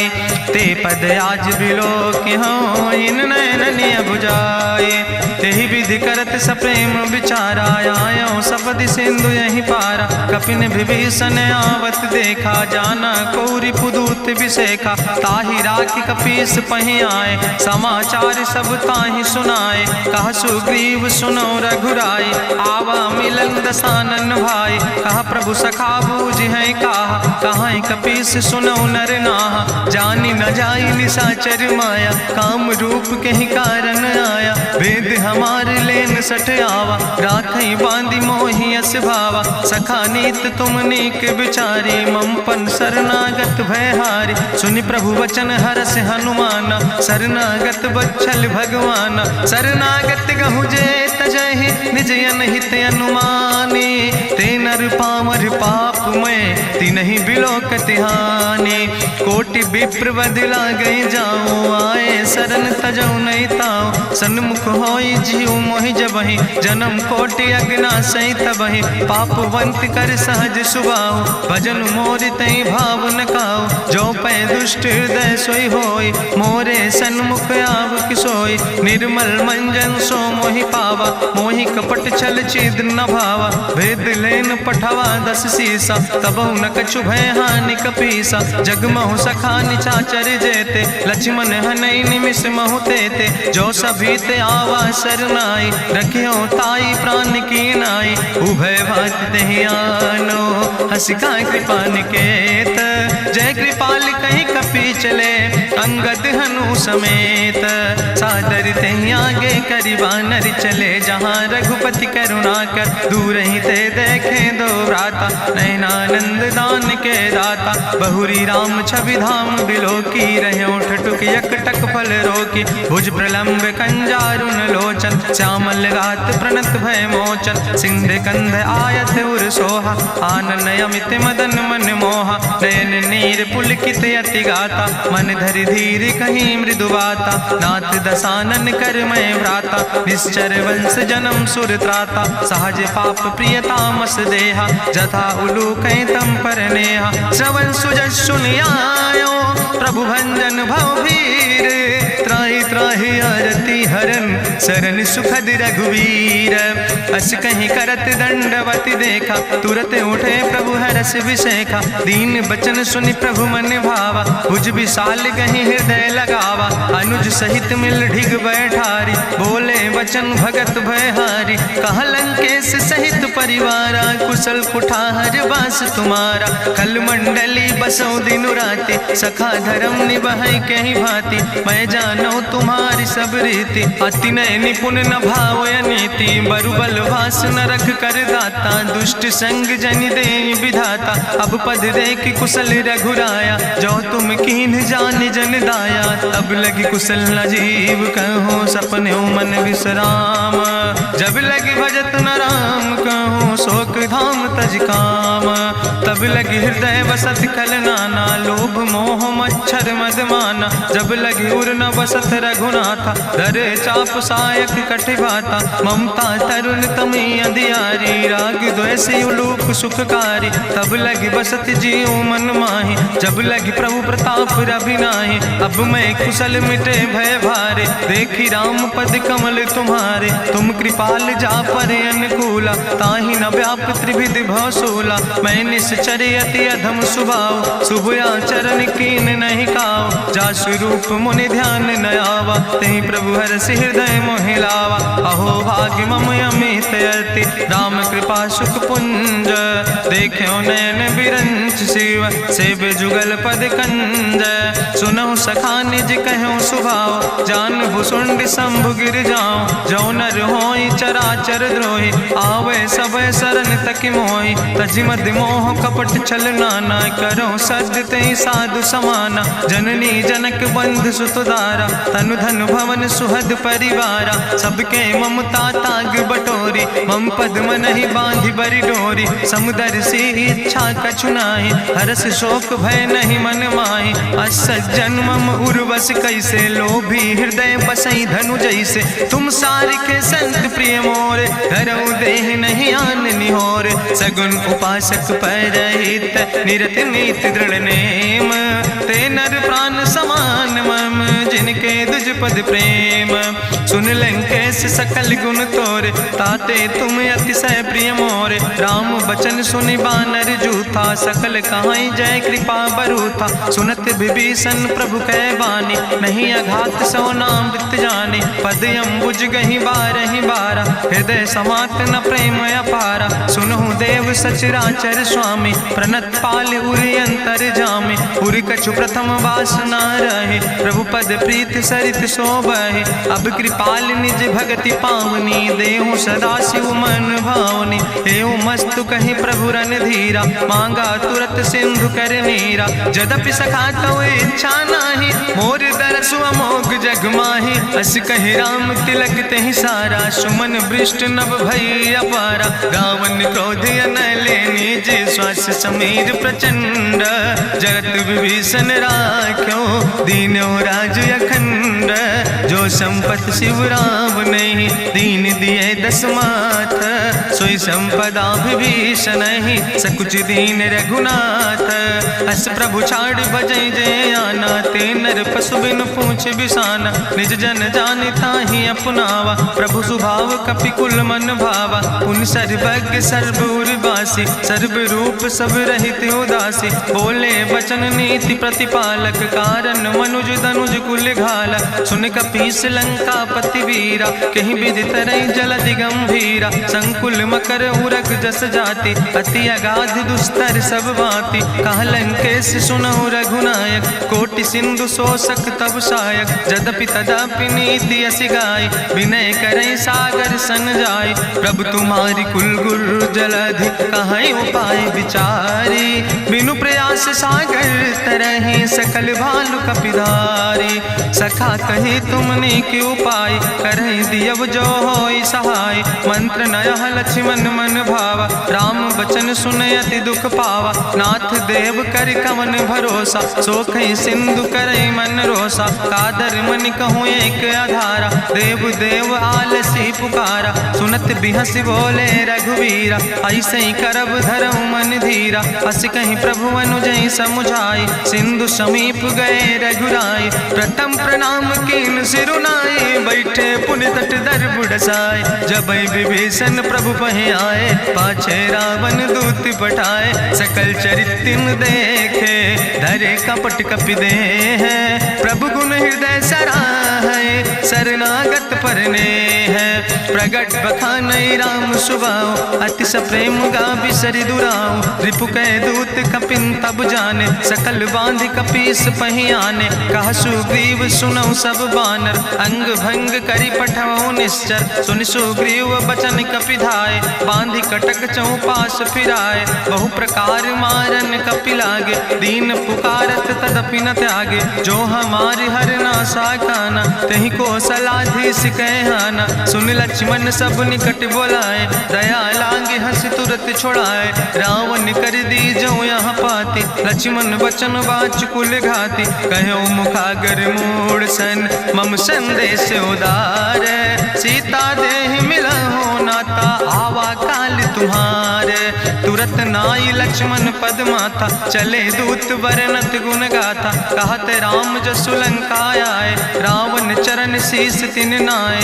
ते पद आज बिलोक हो, इन नयन बुझाए। तेहि विधि करत सप्रेम विचारा, आयो सपदि सिंधु यही पारा। कपिन विभीषण आवत देखा, जाना कौरि पुदूत विशेखा। ताहि राखि कपीस पहि आए, समाचार सब ताहि सुनाए। कह सुग्रीव सुनो रघुराई, आवा मिलन दसानन भाई। कहा प्रभु सखा बूझ है कहा, कहाँ कपीस सुनो नर नाहा। जानी न जाई निशाचर माया, काम रूप के ही कारण आया। वेद हमार लेन सठ आवा, राखई बांधी मोहि अस भावा। सखा नीत तुम नीक विचारी, ममपन शरणागत भयहारी। सुनि प्रभु वचन हरस हनुमाना, शरणागत बच्छल भगवाना। शरणागत गहु जे तजहि, निज अनहित अनुमानी। ते नर पामर पाप में, तिनहि बिलोकत हानि। कोटि विप्र बदला गई जाऊं, आए शरण तजौ नहीं ताऊं। सन्मुख होई जीव मोहि जबहि, जन्म कोटि अग्ना सही तबहि। पापवंत कर सहज सुबाहु, भजन मोरि तई भाव न काऊ। जो पै दुष्ट हृदय सोई होई, मोरे सन्मुख आव किसोई। निर्मल मंजन सो मोहि पावा, मोहि कपट छल छिद्र न भावा। भेद लेन पठवा दस सीसा, तबहु न कछु भय हानि कपीसा। जगमहु सखा निचाचर जेते, लक्ष्मण हनई निमिष महु तेते। जो सभी ते आवा सरनाई, रखियो ताई प्राण की नाई। उभय भात तेहि आनो, हसिका कृपा निकेत। जय कृपाल कहीं कपी चले, अंगद हनु समेत। सादर ते आगे करी बानर चले, जहाँ रघुपति करुणा कर दूर ही ते देखे दो व्राता। नयनानंद दान के दाता, बहुरी राम छवि धाम बिलो की रहे ठटुक यकटक फल रोकी। भुज प्रलंब कंजारुन लोचन, श्यामल गात प्रणत भय मोचन। सिंध कंध आयत उर सोहा, आनन अमित मदन मन मोहा। नयन नीर पुलकित अति गाता, मन धरि धीर कहीं मृदु बाता। नाथ दसानन कर मैं व्राता, निश्चर वंश जन्म सुर त्राता। सहज पाप प्रियतामस देहा, जथा उलूक तम पर नेहा। श्रवण सुजस सुनियायो, प्रभु भंजन भव भीर। त्राहि त्राहि आरती हरन, शरण सुखद रघुवीर। अस कहीं करत दंडवत देखा, तुरत उठे प्रभु हरस विशेखा। दीन बचन सुनि प्रभु मन भावा, भुज विशाल कहीं हृदय लगावा। अनुज सहित मिल ढिग बैठारी, बोले वचन भगत भयहारी। कहा लंकेश सहित परिवारा, कुशल कुठार बास तुम्हारा। कल मंडली बसो दिनु राति, सखा धर्म निभाई कहीं भांति। मैं जानो तुम्हारी सब रीति, अति नय निपुण न भाव नीति। बरुबल वास न रख कर दाता, दुष्ट संग जन दे विधाता। अब पद देख कुशल रघुराया, जो तुम कीन जान जन दाया। तब लगी कुशल न जीव कहो, सपने मन विश्राम। जब लगी भजत न राम कहो, शोक धाम तज काम। तब लगी हृदय बसत खल नाना, लोभ मोह मच्छर मद माना। जब लगी उर न बसत रघुनाथा, दर चाप सायक कटिभाता। ममता तरुण तमी अंधियारी, राग द्वेषी उलूक सुखकारी। तब लगी बसत जीव मन माही, जब लगी प्रभु प्रताप रवि नाही। अब मैं कुशल मिटे भय भारे, देखी राम पद कमल तुम्हारे। तुम कृपाल जा पर अनुकूला, ताहि न व्याप त्रिविध भवसूला। मैं निश्चर अति अधम स्वभाव, शुभ आचरण कीन नहीं काव। जा स्वरूप मुनि ध्यान न आवा, तेहि प्रभु हरषि हृदय मोहि लावा। अहो भाग्य मम अमित अति, राम कृपा सुख पुंज। देखो नयन बिरंच शिव, सेव जुगल पद कंज। सुनहु सखा निज कहूँ सुभाव, जान भुसुंड शंभु गिर जाऊं। जो नर होई चराचर द्रोही, आवे सब शरण तक मोहि। तज मद मोह कपट छल नाना, करो सद्य तेहि साधु समाना। जननी जनक बंधु सुतदारा, तनु धन भवन सुहद परिवारा। सबके ममता ताग बटोरी, मम पद मन ही बांधि बरी डोरी। समुदर सी इच्छा कछु नाही, हरस शोक भय नहीं मन माही। असज्जन मम उर्वश कैसे, लोभी हृदय बसई धनु जैसे। तुम सारिके संत प्रिय मोरे, धरऊ देह नहीं आन निहोर। सगुन उपासक परहित, निरत नीति दृढ़ नेम। ते नर प्राण समान मम, जिनके दुज पद प्रेम। सुन लंकेश सकल गुण तोरे, ताते तुम अतिशय प्रिय मोरे। राम बचन सुनि बानर जूथा, सकल कहाई जय कृपा बरूथा। सुनत विभीषण प्रभु कै बानी, नहीं अघात सो नाम वृत जानी। पद अम्बुज गहि बारहि बारा, हृदय समात न प्रेम अपारा। सुनहु देव सचराचर स्वामी, प्रणत पाल उरि अंतर जामी। उरि कछु प्रथम वासना रहे, प्रभु पद प्रीत सरित शोभहि। अब कृपाल निज भगति पावनी, देहु सदा शिव मन भावनी। एवं मस्तु कहि प्रभु रन धीरा, मांगा तुरत सिंधु कर नीरा। जदपि सखा तो इच्छा नाही, मोर दरसु अमोघ जग माही। अस कहि राम तिलक तेहि सारा, सुमन वृष्ट नभ भई अपारा। रावण क्रोध अनले निज, श्वास समीर प्रचंड। जगत विभीषण राख्यो, दीनो राज अखंड। जो संपत शिव राम नहीं, दीन दिए दस माथ। सोई संपदा विभीषण ही, सकुच दीन रघुनाथ। अस प्रभु छाड़ बजै जय आना, ते नर पशु बिन पूछ बिसाना। निज जन जानि ताहि अपनावा, प्रभु स्वभाव कपि कुल मन भावा। पुन सर्वज्ञ सर्व उर्वासी, सर्व रूप सब रहित उदासी। बोले वचन नीति प्रतिपालक, कारण मनुज दनुज कुल घाला। सुन कपीस लंका पति वीरा, कहीं विधि तरई जलधि गंभीरा। संकुल मकर उरग जस जाति, अति अगाध दुस्तर सब भांति। कहा लंकेश सुनहु रघुनायक, कोटि सिंधु शोषक तब सायक, जदपि तदपि नीति असि गाय, विनय करई सागर सन जाय। प्रभु तुम्हारी कुल गुरु जलधि, कहीं उपाय विचारी, बिनु प्रयास सागर तरहि, सकल भालु कपिधारी। सखा कही तुमने के उपाय, करहि दियव जो होई सहाय। मंत्र नयह लक्ष्मण मन भावा, राम बचन सुनय अति दुख पावा। नाथ देव कर कवन भरोसा, सोखई सिंधु करई मन रोसा। कादर मन कहूँ एक आधारा, देव देव आलसी पुकारा। सुनत बिहस बोले रघुवीरा, ऐसे ही करब धरऊ मन धीरा। हस कहीं प्रभु अनुजय समुझाई, सिंधु समीप गए रघुराई। प्रथम प्रणाम कीन सिरुनाई, बैठे पुनि तट दर बुढ़साए। जब विभीषण प्रभु पहे आए, पाछे रावण दूत पठाए। सकल चरित्र देखे, धरे कपट कपि दे है। प्रभु गुण हृदय सराहै, शरणागत परने है। प्रगट बखानई राम सुभाऊ, अति सप्रेम गावि सरि दुराऊ। रिपु कै दूत कपिन तब जाने, सकल बांधि कपीस पहि आने। कहा सुग्रीव सुनऊ सब बानर, अंग भंग करि पठवऊ निश्चर। सुनि सुग्रीव बचन कपि धाय, बांधि कटक चौपास फिराए। बहु प्रकार मारन कपि लागे, दीन पुकारत तदपि न त्यागे। जो हमारि हर नासा काना, तहि को सलाधीस कहना। सुन लक्ष्मण सब निकट बोलाए, दया लागे हंस तुरत छोड़ाए। रावण कर दी जो यहाँ पाती, लक्ष्मण बचन बाच कुल घाती। कहो मुखागर मूड सन, मम संदेश उदार। सीता देह मिला हो नाता, आवा काल तुम्हारे। तुरत नाई लक्ष्मण पद माथा, चले दूत वर्णत गुण गाथा। कहत राम जसु लंका आए, रावण चरण शीस तिन नाए।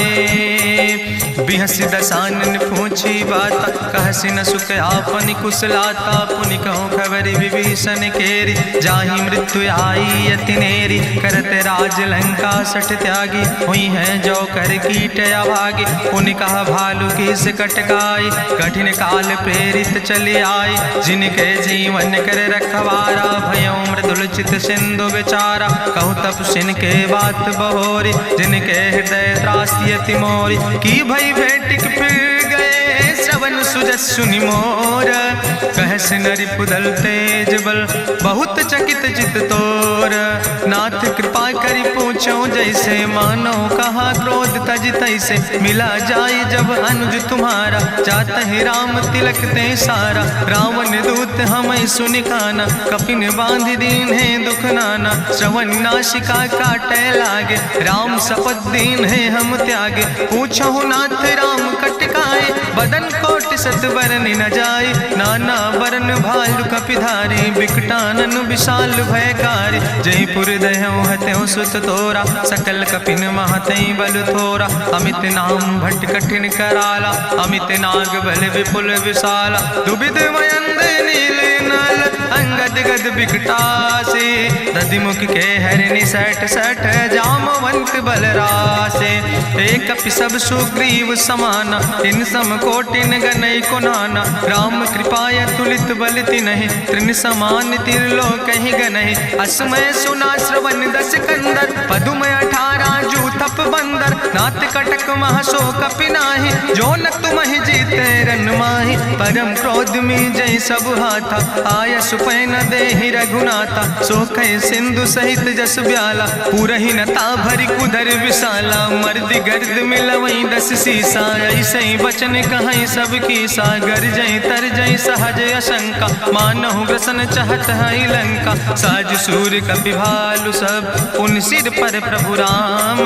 बिहस दसानन पूछी बाता, कहसि न सुख आपन कुशलाता। पुनि कहूँ खबर विभीषण केरी, जाहि मृत्यु आई अति नेरी। करत राज लंका सठ त्यागी, हुई है जो कर कीट अभागी। पुनि कहा भालू की से कटकाई, कठिन काल प्रेरित चली आई। जिनके जीवन कर रखवारा, भयो मृदुल चित सिंधु विचारा। कहूँ तप सिन के बात बहोरी, जिनके हृदय त्रासी अति मोरी। की भई भेटिक फिर गए, श्रवण सुजस सुनि मोर। कहस नरि पुदल तेज बल, बहुत चकित चित तोर। नाथ कृपा करि पूछो जैसे, मानो कहा क्रोध तज तैसे। मिला जाय जब अनुज तुम्हारा, जात है राम तिलक ते सारा। रावण दूत हमें सुनि काना, कपिन बांध दीन है दुख नाना। श्रवण नासिका काटे लागे, राम शपथ दीन है हम त्यागे। पूछो नाथ राम कटकाए, बदन कोटि सत बरन न जाए। नाना बरन भालु कपिधारी, बिकटानन विशाल भयकारी। जयपुर दह्यों हत्यों सुत तोरा, सकल कपिन महतई बल थोरा। अमित नाम भट्ट कठिन कराला, अमित नाग बल विपुल विशाला। दुबिध मयंद नील नल, अंगद गद बिकटासे। दधिमुख के हरिणि सठ सठ, जामवंत बलरासे। एक कपि सब सुग्रीव समाना, इन सम कोटिन गनई को नाना। राम कृपाय तुलित बल तिन्हि, त्रिन समान तिरलोक ही गनहि। असमय सुना श्रवण दस कंदर, पदुम 18 जूथप बंदर। नाथ कटक महसो कपि नाही, जो न तुमहि जीते रन माही। परम क्रोध में जय सब हाथा, आय सुपै न देहि रघुनाथा। सोखै सिंधु सहित जस ब्याला, पूरहि न ता भरि कुधर विशाला। मर्द गर्द मिलवई 10 सीसा, ऐसे बचन कहई सब की सागर। जय तर जय सहज अशंका, मानहु ग्रसन चाहत है लंका। साज सूर कपि भालु सब, उन सिर पर प्रभु राम।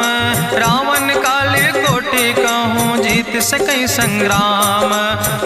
रावण काले कोटि कहूँ, जीत सकई संग्राम।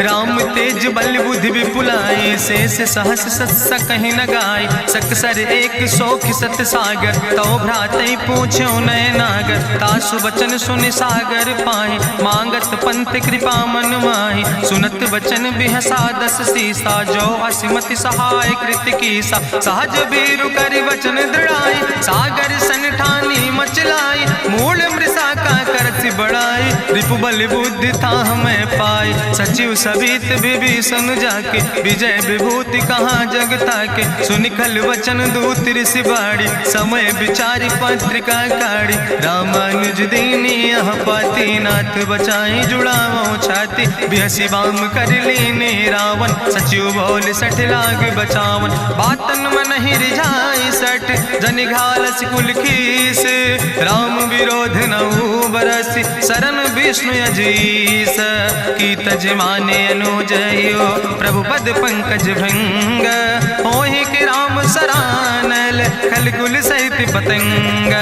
राम तेज बल बुद्धि विपुलाई, शेष सहस सत्स कहीं न गाय। सकसर 100 सत सागर, तो भ्रातई पूछो नय नागर। तासु बचन सुनि सागर पाहि, मांगत पंथ कृपा मन माहि। सुनत बचन बिहसा 10 सीसा, जो असिमति सहाय कृत कीसा। सहज बीरु करि वचन दृढ़ाई, सागर सन ठानी मचलाई। मूल मृषा का करसि बड़ाई, रिपु बल बुद्धि था हमें पाई। सचिव सबित विभीषण जाके विजय विभूति कहाँ जग ताके। सुनि खल वचन दूत ऋषि बाड़ी समय विचारी पत्रिका काढ़ी। रामानुज दीनी यह पाती नाथ बचाई जुड़ावो छाती। बिहसी बाम कर लीने रावण सचिव बोल सठ लाग बचावन। बातन मन ही रिझाई सठ जनि घालस कुल खीस। राम विरोध नऊ बरसी शरण विष्णु अजीस। की तज माने अनुजयो प्रभु पद पंकज भंग। होहि के राम सरानल खल कुल सहित पतंग।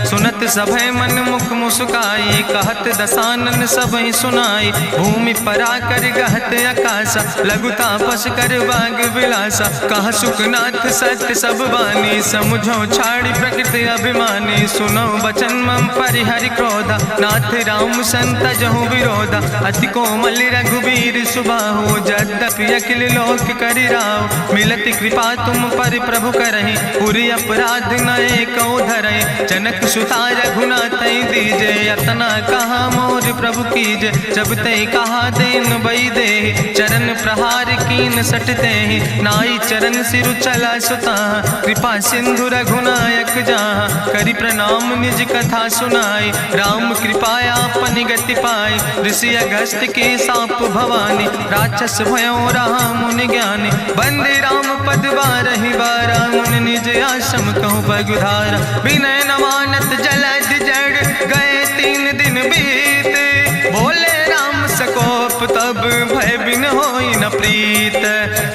सुनत सभय मन मुख मुस्काई कहत दसानन सबहि सुनाई। भूमि परा कर गहत आकाशा लघु तापस कर बाग विलासा। कहा सुखनाथ सत्य सब बानी समुझो छाड़ी प्रकृति अभिमानी। सुनो बचन मम परिहरि क्रोधा नाथ राम संत जहु विरोधा। अति कोमल रघुबीर सुबाहु यद्यपि अखिल लोक करि राव। मिलति कृपा तुम पर प्रभु करहि पुरि अपराध नए कौ धरहि। जनक सुता रघुनाथ दीजे यतना कहा मोर प्रभु कीजे। जब ते कहा देन बई दे चरण प्रहार कीन सटते नाई। चरण सिरु चला सुता कृपा सिंधु रघुनायक जहाँ। करि प्रणाम निज कथा सुनाई राम कृपाया अपनी गति पाई। ऋषि अगस्त के साप भवानी राक्षस भयो रहा मुनि ज्ञानी। बंदे राम पद बारहि बारा मुनि निज आश्रम कहु पगुधारा। विनय न मानत जलद जड़ गए 3 दिन बीते। बोले राम सकोप तब भय बिन होई न प्रीत।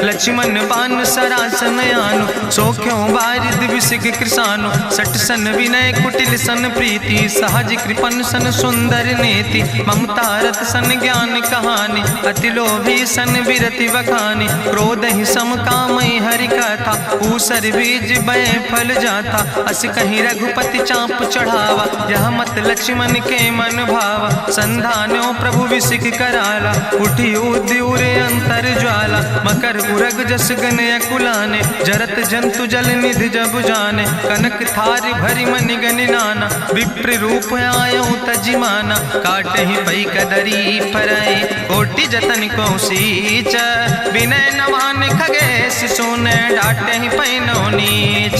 लक्ष्मण बान सरासन आनु सोख्यो बारिद विसिक कृसानु। सट सन विनय कुटिल सन प्रीति सहज कृपन सन सुंदर नेति। ममता रत सन ज्ञान कहानी अति लोभी सन विरति बखानी। क्रोध ही सम कामई हरि कथा ऊसर बीज बय फल जाता। अस कहीं रघुपति चाप चढ़ावा यह मत लक्ष्मण के मन भावा। संधानो प्रभु विसिक कराला उठी उद्यूर अंतर ज्वाला। मकर उरग जस गन अकुलाने जरत जंतु जल निधि जब जाने। कनक थारी भरी मनि गनि नाना विप्र रूप आयो तजिमाना। काटे ही पई कदरी फरई कोटि जतन को सींच। विनय नवान खगेश सुने डाटे ही पैनो नीच।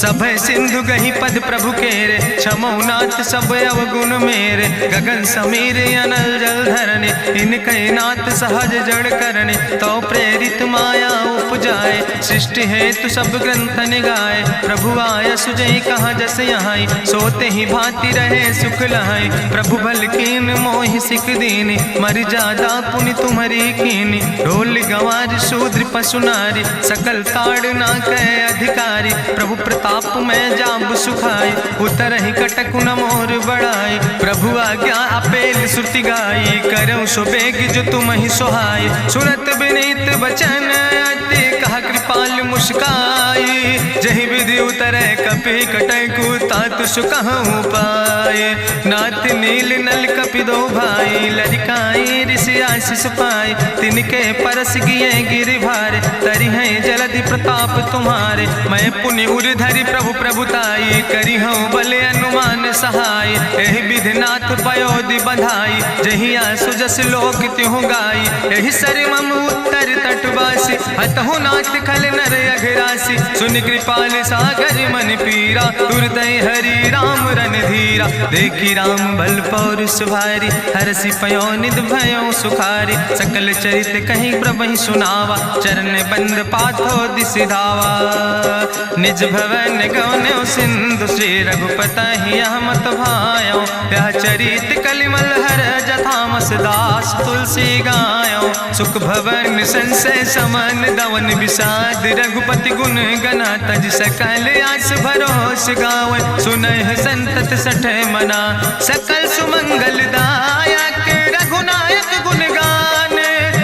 सब सिंधु गही पद प्रभु केरे क्षमो नाथ सब अवगुण मेरे। गगन समीर अनल जल धरने इनके नाथ सहज जड़ करने। तो प्रेरित माया उपजाए सृष्टि हेतु सब ग्रंथ निगाए। प्रभु आय सुजई कहाँ जस यहाँ सोते ही भांति रहे सुख लहाई। प्रभु भल कीन मोहि सिख दीनी मर जादा पुनि तुम्हारी कीनी। ढोल गंवार शूद्र पशु नारी सकल ताड़ ना कहे अधिकारी। प्रभु प्रताप में जाब सुखाई उतर ही कटक न मोर बढ़ाई। प्रभु आज्ञा अपेल श्रुति गाई करऊँ सो बेग जो तुम ही सोहाई। सुनत विनीत बचन अति कहा कृपाल मुस्काई। जही विधि उतरे कपि कटकु तात सुकहु पाए। नाथ नील नल कपि दो भाई लड़काई ऋषि आशीष पाए। तिनके परस गिए गिरि भारे तरि है जलधि प्रताप तुम्हारे। मैं पुनि उर धरि प्रभु प्रभुताई करी हूँ बल अनुमान सहाय। एहि विधि नाथ पयोधि बधाई जहिया सुजस लोक त्यों गाई। एहि सर मम उत्तर तटवासी हतहु नाथ खल नर अघरासी। सुन कृपाल सागर मन पीरा तुरत हरि राम रन धीरा। देखी राम बल पौरुष भारी हरसि पयो निध भयो सुखारी। सकल चरित कहीं प्रभु सुनावा चरण बंद पाथो दिसि धावा। निज भवन गौन्यो सिंधु श्री रघुपति यह मत भायो। यह चरित कलिमल हर जथामस दास तुलसी गायो। सुख भवन संशय समन दवन विषाद रघुपति गुण गना तज सकल आस भरोस गावे। सुनहि संतत सठ मना सकल सुमंगल दायक। रघुनायक गुण गान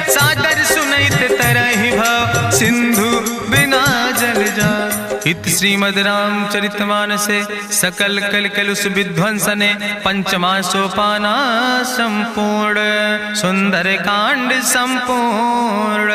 सादर सुनैत तरहि भव सिंधु बिना जल जा। इत श्रीमद् रामचरितमानसे सकल कल कलुष विध्वंसने पंचमा सोपाना संपूर्ण। सुंदर कांड संपूर्ण।